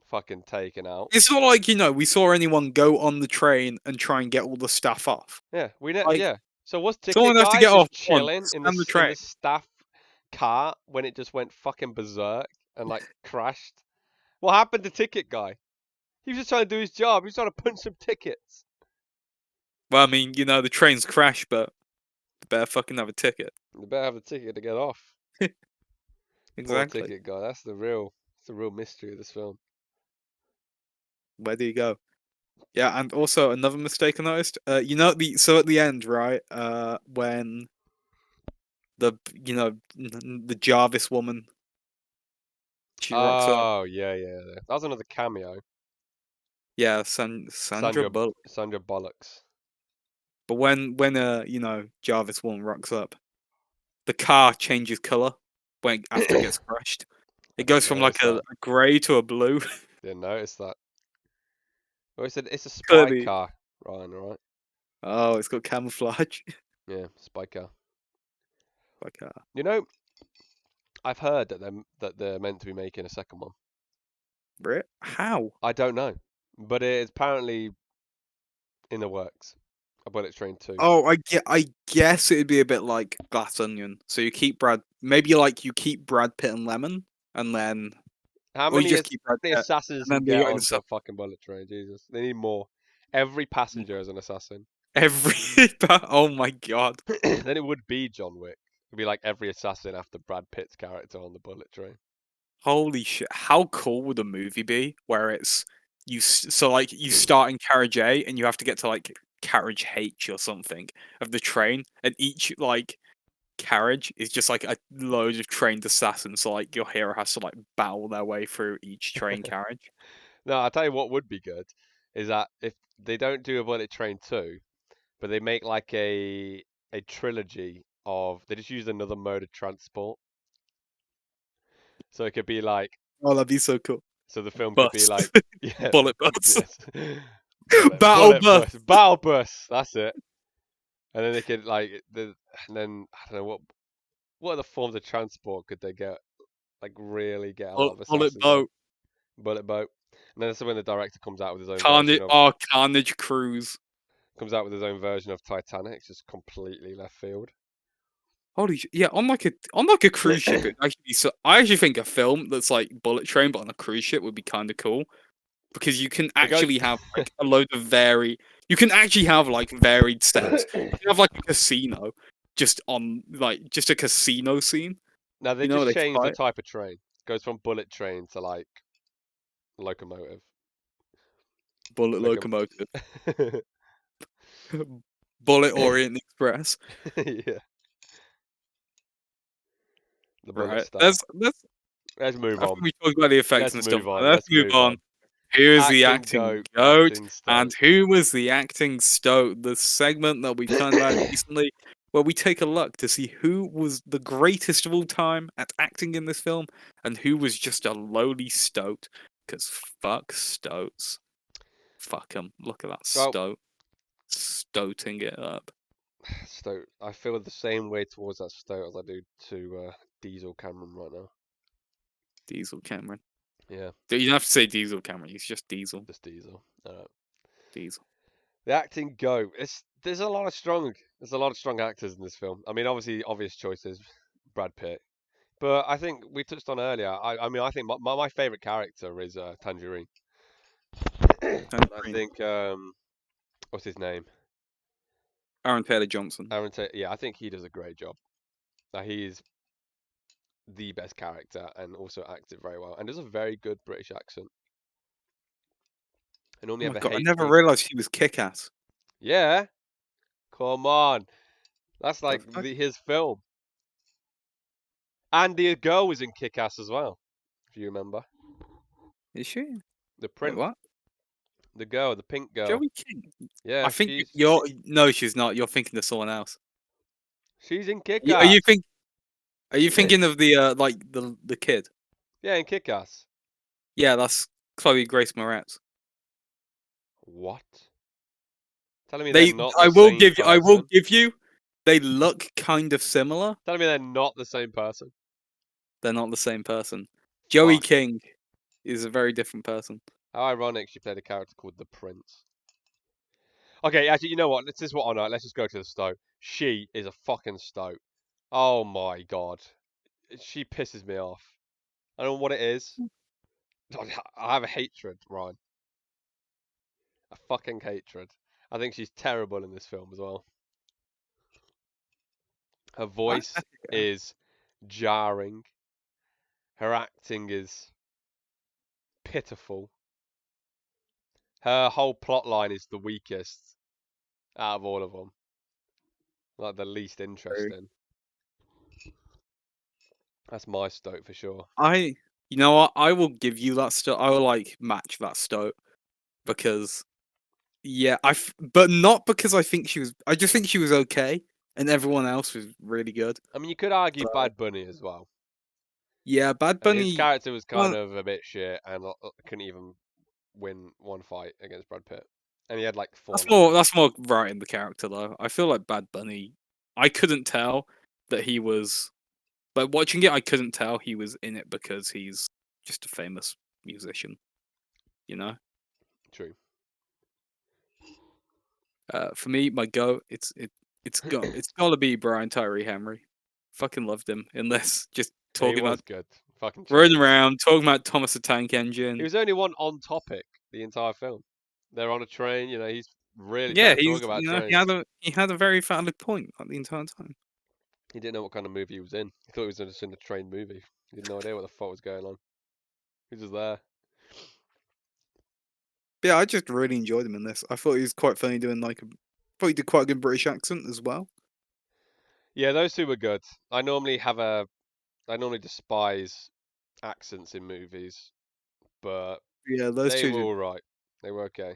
fucking taken out. It's not like we saw anyone go on the train and try and get all the staff off. Yeah, Like yeah. So was ticket someone has to guy get off just once chilling in and the in train. the staff car when it just went fucking berserk and like crashed? What happened to ticket guy? He was just trying to do his job. He was trying to punch some tickets. Well, I mean, the trains crash, but they better fucking have a ticket. They better have a ticket to get off. Poor Exactly. ticket guy. That's the real mystery of this film. Where do you go? Yeah, and also another mistake I noticed. So at the end, right? When the Jarvis woman, she rocks up. Oh yeah. That was another cameo. Yeah, Sandra Sandra Bullock. Sandra Bollocks. But when Jarvis woman rocks up, the car changes color when after it gets crushed. It I didn't goes from like notice a that. grey to a blue. Didn't notice that. Oh, it's a spy Clearly. car, Ryan. All right. Oh, it's got camouflage. Yeah, spy car. Like You know, I've heard that they're meant to be making a second one. Brit? How? I don't know, but it is apparently in the works. A Bullet Train 2. Oh, I guess it'd be a bit like Glass Onion. So you keep Brad Pitt and Lemon, and then How or you many just keep Brad Pitt, assassins and then can they get got onto a himself fucking bullet train? Jesus, they need more. Every passenger is an assassin. every. Oh my god! Then it would be John Wick. It'd be like every assassin after Brad Pitt's character on the bullet train. Holy shit! How cool would a movie be where it's so like you start in carriage A and you have to get to like carriage H or something of the train, and each like carriage is just like a load of trained assassins. So like your hero has to like battle their way through each train carriage. No, I'll tell you what would be good is that if they don't do a Bullet Train 2, but they make like a trilogy of they just use another mode of transport. So it could be like Oh, that'd be so cool. so the film could be Bus, like yeah, bullet bus, yes. battle Bullet bus. bus. Battle bus, that's it. And then they could and then I don't know what other forms of transport could they get like really get a lot of Bullet assassins on. boat, Bullet boat. And then that's when the director comes out with his own version carnage. of Oh, carnage cruise. Titanic. It's just completely left field. Holy yeah, on like a cruise ship, it actually be so. I actually think a film that's like Bullet Train but on a cruise ship would be kind of cool because you can It goes actually have like a load of You can actually have like varied sets. You can have like a casino just a casino scene. Now they You know, just they changed the fight type of train. It goes from bullet train to like locomotive. bullet Like a locomotive, bullet Orient Express. yeah, the bullet Right. star. Let's Let's move After on. we talk about the effects Let's and stuff, move on. let's Let's move move on. on. Who is the Acting acting goat. goat, Acting and stoat. who was the acting stoat? The segment that we've kind of had recently, where we take a look to see who was the greatest of all time at acting in this film, and who was just a lowly stoat. Because fuck stoats. Fuck 'em. Look at that Well, stoat. Stoating it up. Stoat. I feel the same way towards that Stoat as I do to Diesel Cameron right now. Diesel Cameron. Yeah, You don't have to say Diesel Cameron, he's just Diesel. just Diesel. Diesel. The acting go. There's a lot of strong actors in this film. I mean, obviously, obvious choices, Brad Pitt. But I think we touched on earlier. I mean, I think my favorite character is Tangerine. I Tangerine. think what's his name? Aaron Taylor Johnson. Aaron Taylor. Yeah, I think he does a great job. He's the best character and also acts it very well and does a very good British accent. I Oh normally my have a god, I hate never for realized he was kick ass. yeah. Come on, that's The like fuck? his film. And the girl was in Kick-Ass as well, if you remember. Is she? The Wait, print, what? the girl, the pink girl. Joey King? I Yeah, think you're. No, she's not. You're thinking of someone else. she's in Are you Kick-Ass. think? Are you thinking of the like the kid? Yeah, in Kick-Ass. Yeah, that's Chloe Grace Moretz. What? Telling me they're They. not the same I will person? give you. They look kind of similar. Telling me they're not the same person? They're not the same person. Joey Fuck. King is a very different person. How ironic she played a character called the Prince. Okay, actually, you know what? This is what I know. Let's just go to the stoat. She is a fucking stoat. Oh my god. She pisses me off. I don't know what it is. I have a hatred, Ryan. A fucking hatred. I think she's terrible in this film as well. Her voice Okay. is jarring. Her acting is pitiful. Her whole plot line is the weakest out of all of them. Like the least interesting. That's my stoke for sure. You know what? I will give you that stoat. I will like match that stoat because yeah, but not because I think she was. I just think she was okay, and everyone else was really good. I mean, you could argue So Bad Bunny as well. yeah, Bad His Bunny. character was kind Well, of a bit shit and couldn't even win one fight against Brad Pitt. And he had like four lines. that's more right in the character though. I feel like Bad Bunny. I couldn't tell that he was like watching it. I couldn't tell he was in it because he's just a famous musician. You know. True. For me, my goat, it's gotta be Brian Tyree Henry. Fucking loved him in this. Just He talking about was good. Fucking running chills. around, talking about Thomas the Tank He Engine. was only one on topic the entire film. They're on a train, he's really Yeah, trying to talk about trains. he had a very valid point like, the entire time. He didn't know what kind of movie he was in. He thought he was just in a train movie. He had no idea what the fuck was going on. He was just there. But yeah, I just really enjoyed him in this. I thought he was quite funny doing thought he did quite a good British accent as well. Yeah, those two were good. I normally despise accents in movies, but Yeah, those they two were did. all right. They were okay.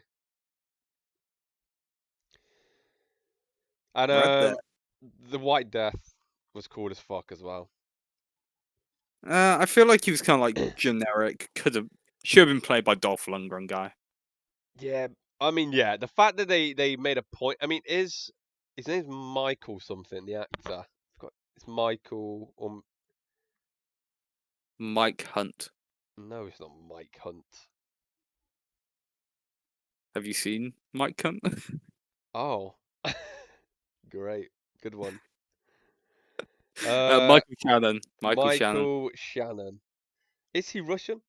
And Right there. the White Death was cool as fuck as well. I feel like he was kind of like generic. Should have been played by Dolph Lundgren guy. Yeah, I mean, yeah, the fact that they made a point. I mean, is his name's Michael something, the actor. It's Michael. Mike Hunt. No, it's not Mike Hunt. Have you seen Mike Hunt? Oh, great, good one. Uh, Michael Shannon. Michael Shannon. Michael Shannon. Is he Russian?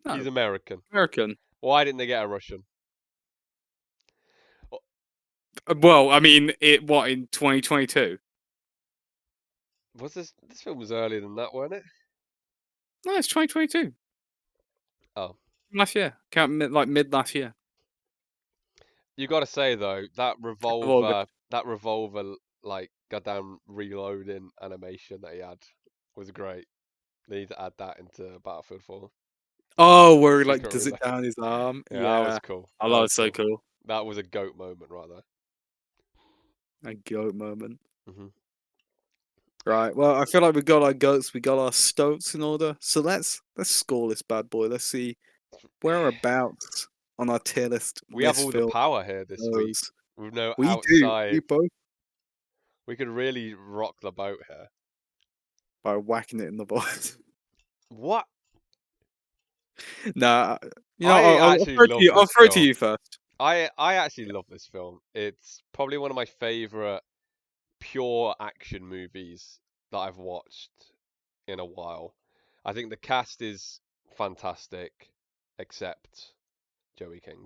He's No, American. American. Why didn't they get a Russian? Oh, Well, I mean, what in 2022? was this film was earlier than that, weren't it? No, it's 2022. Oh, Last year. Like mid last year. you got to say though, Of August. that revolver, like goddamn reloading animation that he had was great. They need to add that into Battlefield 4. Oh, where he like Frequent does it reload. down his arm. Yeah, that was Yeah. cool. I That love was it. So cool. cool. That was a goat moment right there. A goat moment. Hmm. Right. Well, I feel like we got our goats, we got our stoats in order. So let's score this bad boy. Let's see whereabouts on our tier list We have this all the film power here this week. goes. With no We do. We outside. both We could really rock the boat here. by whacking it in the voice. What? Nah, I I'll actually throw it to love you. I'll this throw it to film. you first. I actually love this film. It's probably one of my favorite pure action movies that I've watched in a while. I think the cast is fantastic, except Joey King.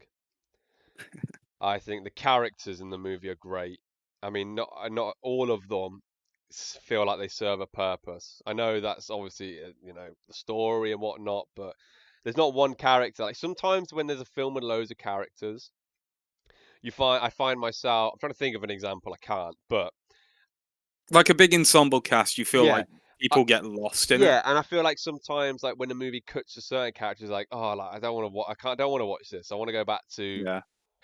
I think the characters in the movie are great. I mean, not all of them feel like they serve a purpose. I know that's obviously the story and whatnot, but there's not one character. Like sometimes when there's a film with loads of characters, I find myself. I'm trying to think of an example. I can't, but Like a big ensemble cast, you feel yeah. like people get lost in it. Yeah, and I feel like sometimes, like when a movie cuts to certain characters, like, oh, like I don't want to watch, don't want to watch this. I want to go back to. Yeah.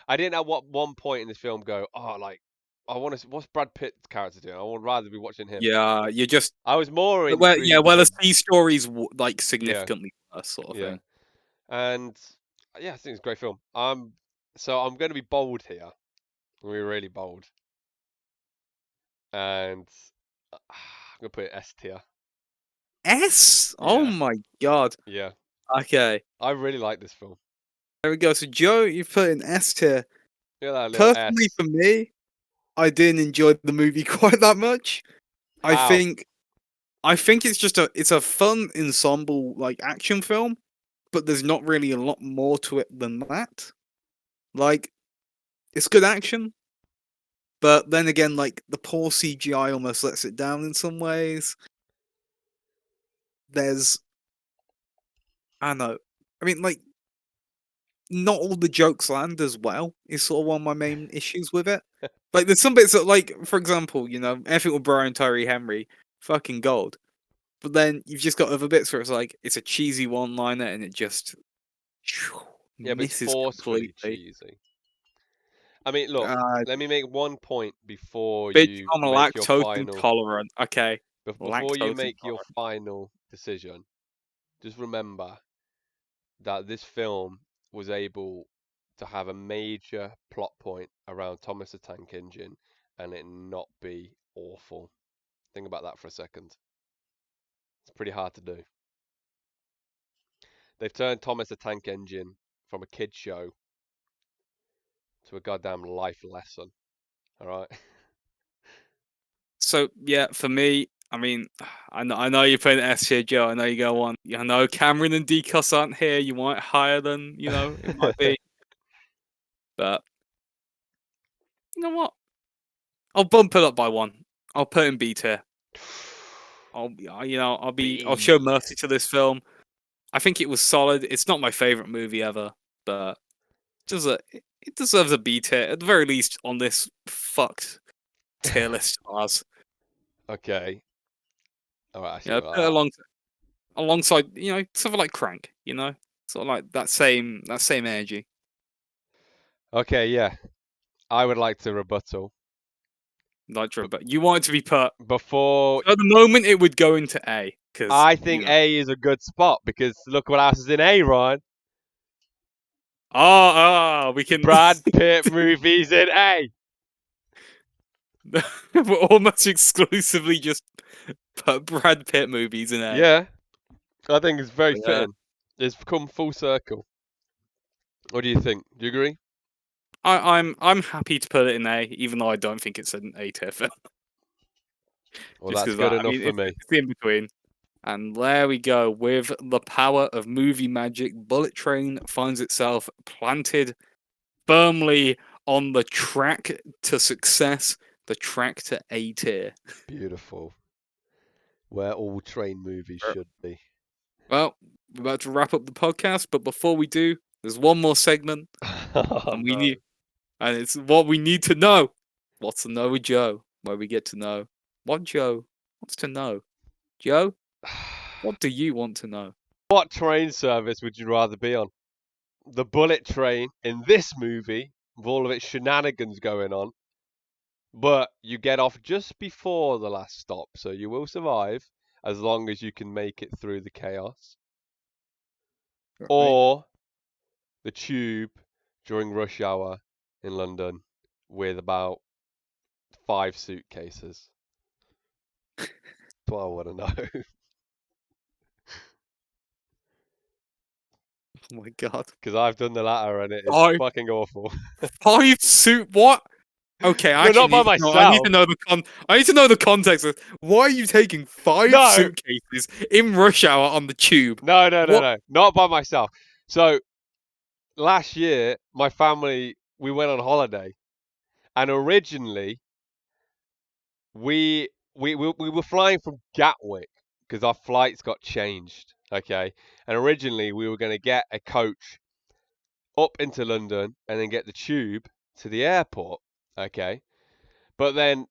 I didn't at what one point in this film go, oh, like I want to. What's Brad Pitt's character doing? I would rather be watching him. Yeah, you're just I was more where intrigued the with, C story's like yeah, significantly worse sort of yeah, thing. and yeah, I think it's a great film. So I'm going to be bold here. I'm going to be really bold, and I'm going to put it S tier. S? Oh Yeah, my god. yeah, Okay. I really like this film. There we go. So Joe, you've put in S tier. Look at that little Personally S. for me, I didn't enjoy the movie quite that much. I How? think it's just it's a fun ensemble like action film, but there's not really a lot more to it than that. Like, it's good action, but then again, like the poor CGI almost lets it down in some ways. There's, I don't know. I mean, like, not all the jokes land as well. Is sort of one of my main issues with it. Like, there's some bits that, like, for example, everything with Brian Tyree Henry, fucking gold. But then you've just got other bits where it's like it's a cheesy one-liner and it just Yeah, but it's misses forcefully completely. cheesy. I mean, look, Uh, let me make one point before bitch, you I'm make your lactose final. intolerant. Okay, Before you lactose make your intolerant. final decision, just remember that this film was able to have a major plot point around Thomas the Tank Engine and it not be awful. Think about that for a second. It's pretty hard to do. They've turned Thomas the Tank Engine from a kid show to a goddamn life lesson. All right. So yeah, for me, I mean, I know you're putting S tier, Joe. I know you go on. I know Cameron and Decos aren't here. You want it higher than it might be, but you know what? I'll bump it up by one. I'll put in B tier. I'll show B. mercy to this film. I think it was solid. It's not my favorite movie ever, but it deserves a B tier at the very least on this fucked tier list of ours. Okay. All right. I see Put it what alongside something like Crank. Sort of like that same energy. Okay. Yeah. I would like to rebuttal. Nitro, But but you want it to be put before at the moment. It would go into A because I think A is a good spot because look what else is in A, Ryan. we can. Brad Pitt movies in A. We're almost exclusively just put Brad Pitt movies in A. Yeah. I think it's very Yeah. fitting. It's come full circle. What do you think? Do you agree? I'm happy to put it in A, even though I don't think it's an A tier film. Well, Just that's because good I enough mean for me. it's the in between. And there we go with the power of movie magic. Bullet Train finds itself planted firmly on the track to success, the track to A tier. Beautiful. Where all train movies should be. Well, we're about to wrap up the podcast, but before we do, there's one more segment, Oh and no. it's what we need to know. What's to know with Joe? Where we get to know what Joe wants to know. Joe, what do you want to know? What train service would you rather be on? The bullet train in this movie, with all of its shenanigans going on, but you get off just before the last stop, so you will survive as long as you can make it through the chaos. Right. Or the tube during rush hour in London with about 5 suitcases. That's what I want to know. Oh my god. Because I've done the latter and it is Five, fucking awful. five suit. What? Okay, I No, actually not by need. No, I need myself. to know the con. I need to know the context of why are you taking five No, suitcases in rush hour on the tube? no, no, no, What? no. Not by myself. So last year, my family, we went on holiday. And originally, we were flying from Gatwick because our flights got changed. Okay. And originally, we were going to get a coach up into London and then get the tube to the airport. Okay. But then,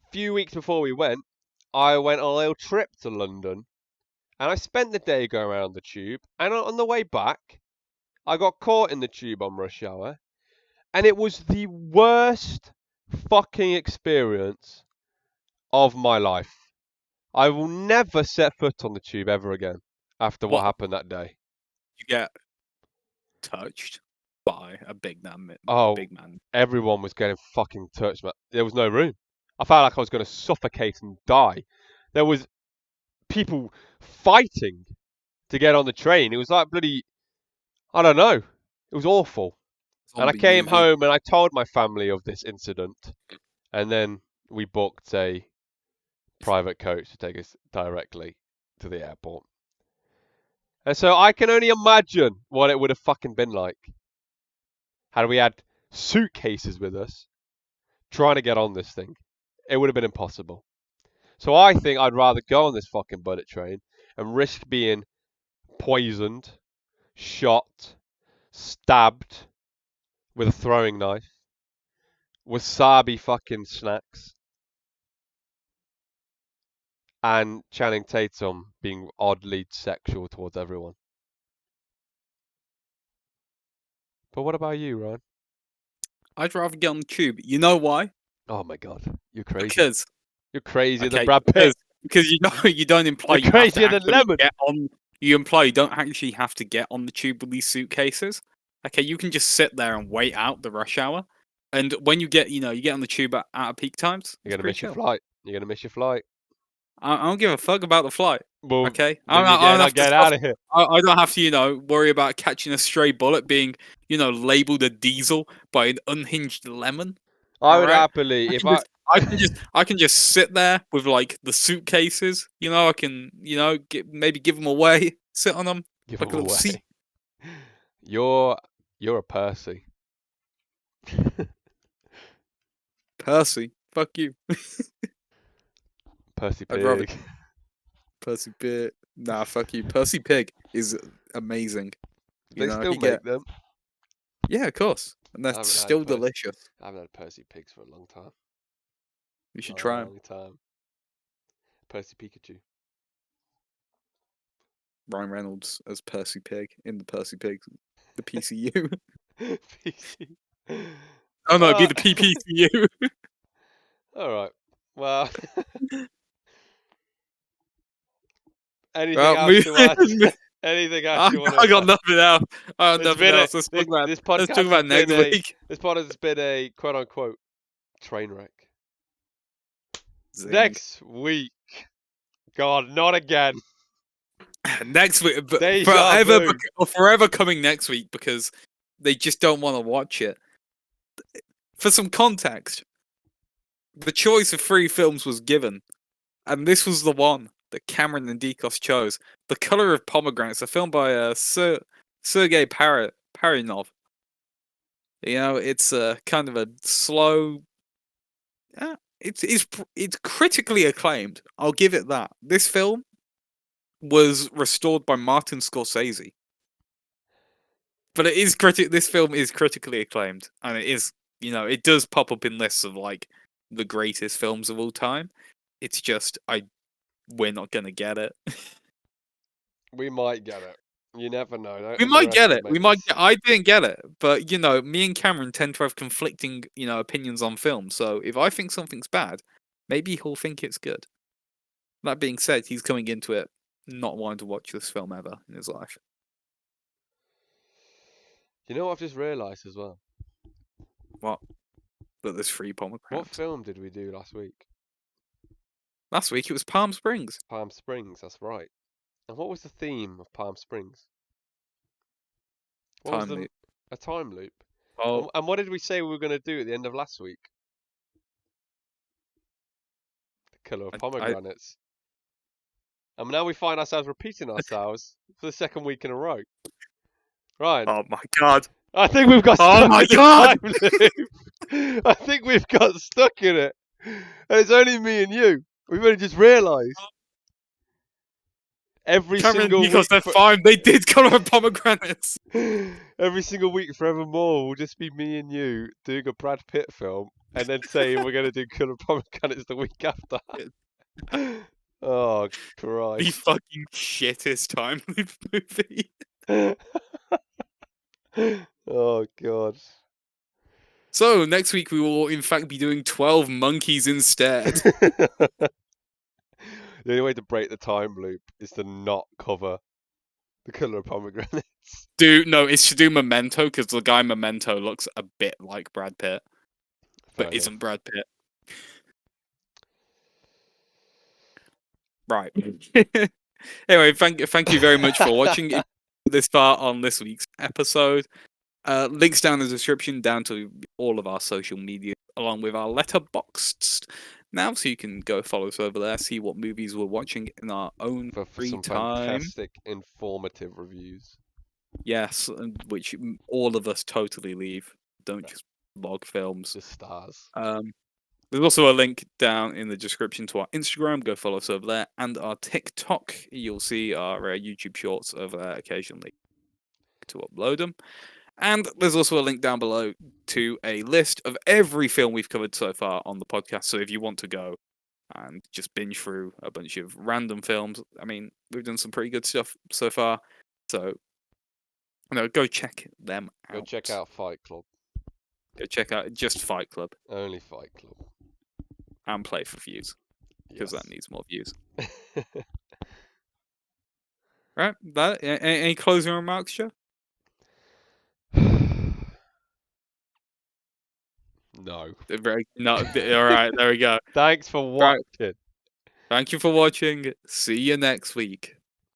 a few weeks before we went, I went on a little trip to London and I spent the day going around the tube. And on the way back, I got caught in the tube on rush hour. And it was the worst fucking experience of my life. I will never set foot on the tube ever again after what What? happened that day. You get touched by a big man. A Oh, big man. everyone was getting fucking touched, man. There was no room. I felt like I was going to suffocate and die. There was people fighting to get on the train. It was like bloody, I don't know. It was awful. And I Zombie came movie. home and I told my family of this incident. And then we booked a private coach to take us directly to the airport. And so I can only imagine what it would have fucking been like. had we had suitcases with us trying to get on this thing, it would have been impossible. So I think I'd rather go on this fucking bullet train and risk being poisoned, shot, stabbed with a throwing knife, wasabi fucking snacks, and Channing Tatum being oddly sexual towards everyone. But what about you, Ryan? I'd rather get on the tube. You know why? Oh my god, you're crazy. Because You're crazier than okay, Brad Pitt. because you know you don't imply You're you have to crazier than actually Lemon. get on. You imply you don't actually have to get on the tube with these suitcases. Okay, you can just sit there and wait out the rush hour. And when you get, you get on the tube at peak times, You're it's gonna pretty miss your chill. flight. You're gonna miss your flight. I don't give a fuck about the flight. Well, Okay, then I you're don't not have to getting out of here. I don't have to worry about catching a stray bullet being labeled a diesel by an unhinged lemon. I All would right, happily, if I I can just sit there with like the suitcases. I can maybe give them away, sit on them give like them a little seat. away. You're a Percy. Percy, fuck you. Percy I'd rather Pig. Percy Pig. Nah, fuck you. Percy Pig is amazing. Do they still You get make them? yeah, of course, and they're I haven't had still delicious. I haven't had Percy Pigs for a long time. You should try them. Long time. Percy Pikachu. Ryan Reynolds as Percy Pig in the Percy Pig, the PCU. PC. Oh no, it'd be the PPCU. All right. Well, anything Well, else to add? moving. Anything else I you want I to got add? nothing else. I got It's nothing been else. Let's talk about this let's talk podcast has about been next week. this podcast has been a quote unquote train wreck. Zing. Next week. God, not again. Next week, but Deja vu. forever coming next week because they just don't want to watch it. For some context, the choice of 3 films was given, and this was the one that Cameron and Dekos chose. The Color of Pomegranates, a film by Sergei Parinov. It's a kind of a slow. It's critically acclaimed. I'll give it that. This film was restored by Martin Scorsese, but this film is critically acclaimed, and it is. It does pop up in lists of like the greatest films of all time. It's just we're not gonna get it. We might get it. You never know. Don't We might get it. underestimate this. I didn't get it, but me and Cameron tend to have conflicting opinions on films. So if I think something's bad, maybe he'll think it's good. That being said, he's coming into it not wanting to watch this film ever in his life. You know what I've just realised as well? What? That there's 3 What pomegranates. film did we do last week? Last week it was Palm Springs. Palm Springs, that's right. And what was the theme of Palm Springs? What was Time loop. a time loop? Oh, And what did we say we were going to do at the end of last week? The colour of I, pomegranates. And now we find ourselves repeating ourselves for the second week in a row. Right. oh my god. I think we've got Oh stuck my in the god. time loop. I think we've got stuck in it. And it's only me and you. We've only just realised. Every Cameron single because week. they're fine. They did color pomegranates. Every single week forevermore will just be me and you doing a Brad Pitt film and then saying we're going to do Colour Pomegranates the week after. Oh, The Christ. fucking shittest time loop movie. Oh, God. So next week we will in fact be doing 12 Monkeys instead. The only way to break the time loop is to not cover the Colour of Pomegranates. It's to do Memento because the guy Memento looks a bit like Brad Pitt, but isn't Brad Pitt. Right. Anyway, thank you very much for watching this part on this week's episode. Links down in the description, down to all of our social media, along with our Letterboxd now, so you can go follow us over there, see what movies we're watching in our own for free some time. fantastic, informative reviews. Yes, which all of us totally leave. Don't just log films. Just stars. There's also a link down in the description to our Instagram. Go follow us over there, and our TikTok. You'll see our YouTube shorts over there occasionally to upload them. And there's also a link down below to a list of every film we've covered so far on the podcast. So if you want to go and just binge through a bunch of random films, I mean, we've done some pretty good stuff so far. So, go check them out. Go check out Fight Club. Go check out just Fight Club. Only Fight Club. And play for views. Because that needs more views. Right? Any closing remarks, Joe? No. All right, there we go. Thanks for watching. Right. Thank you for watching. See you next week.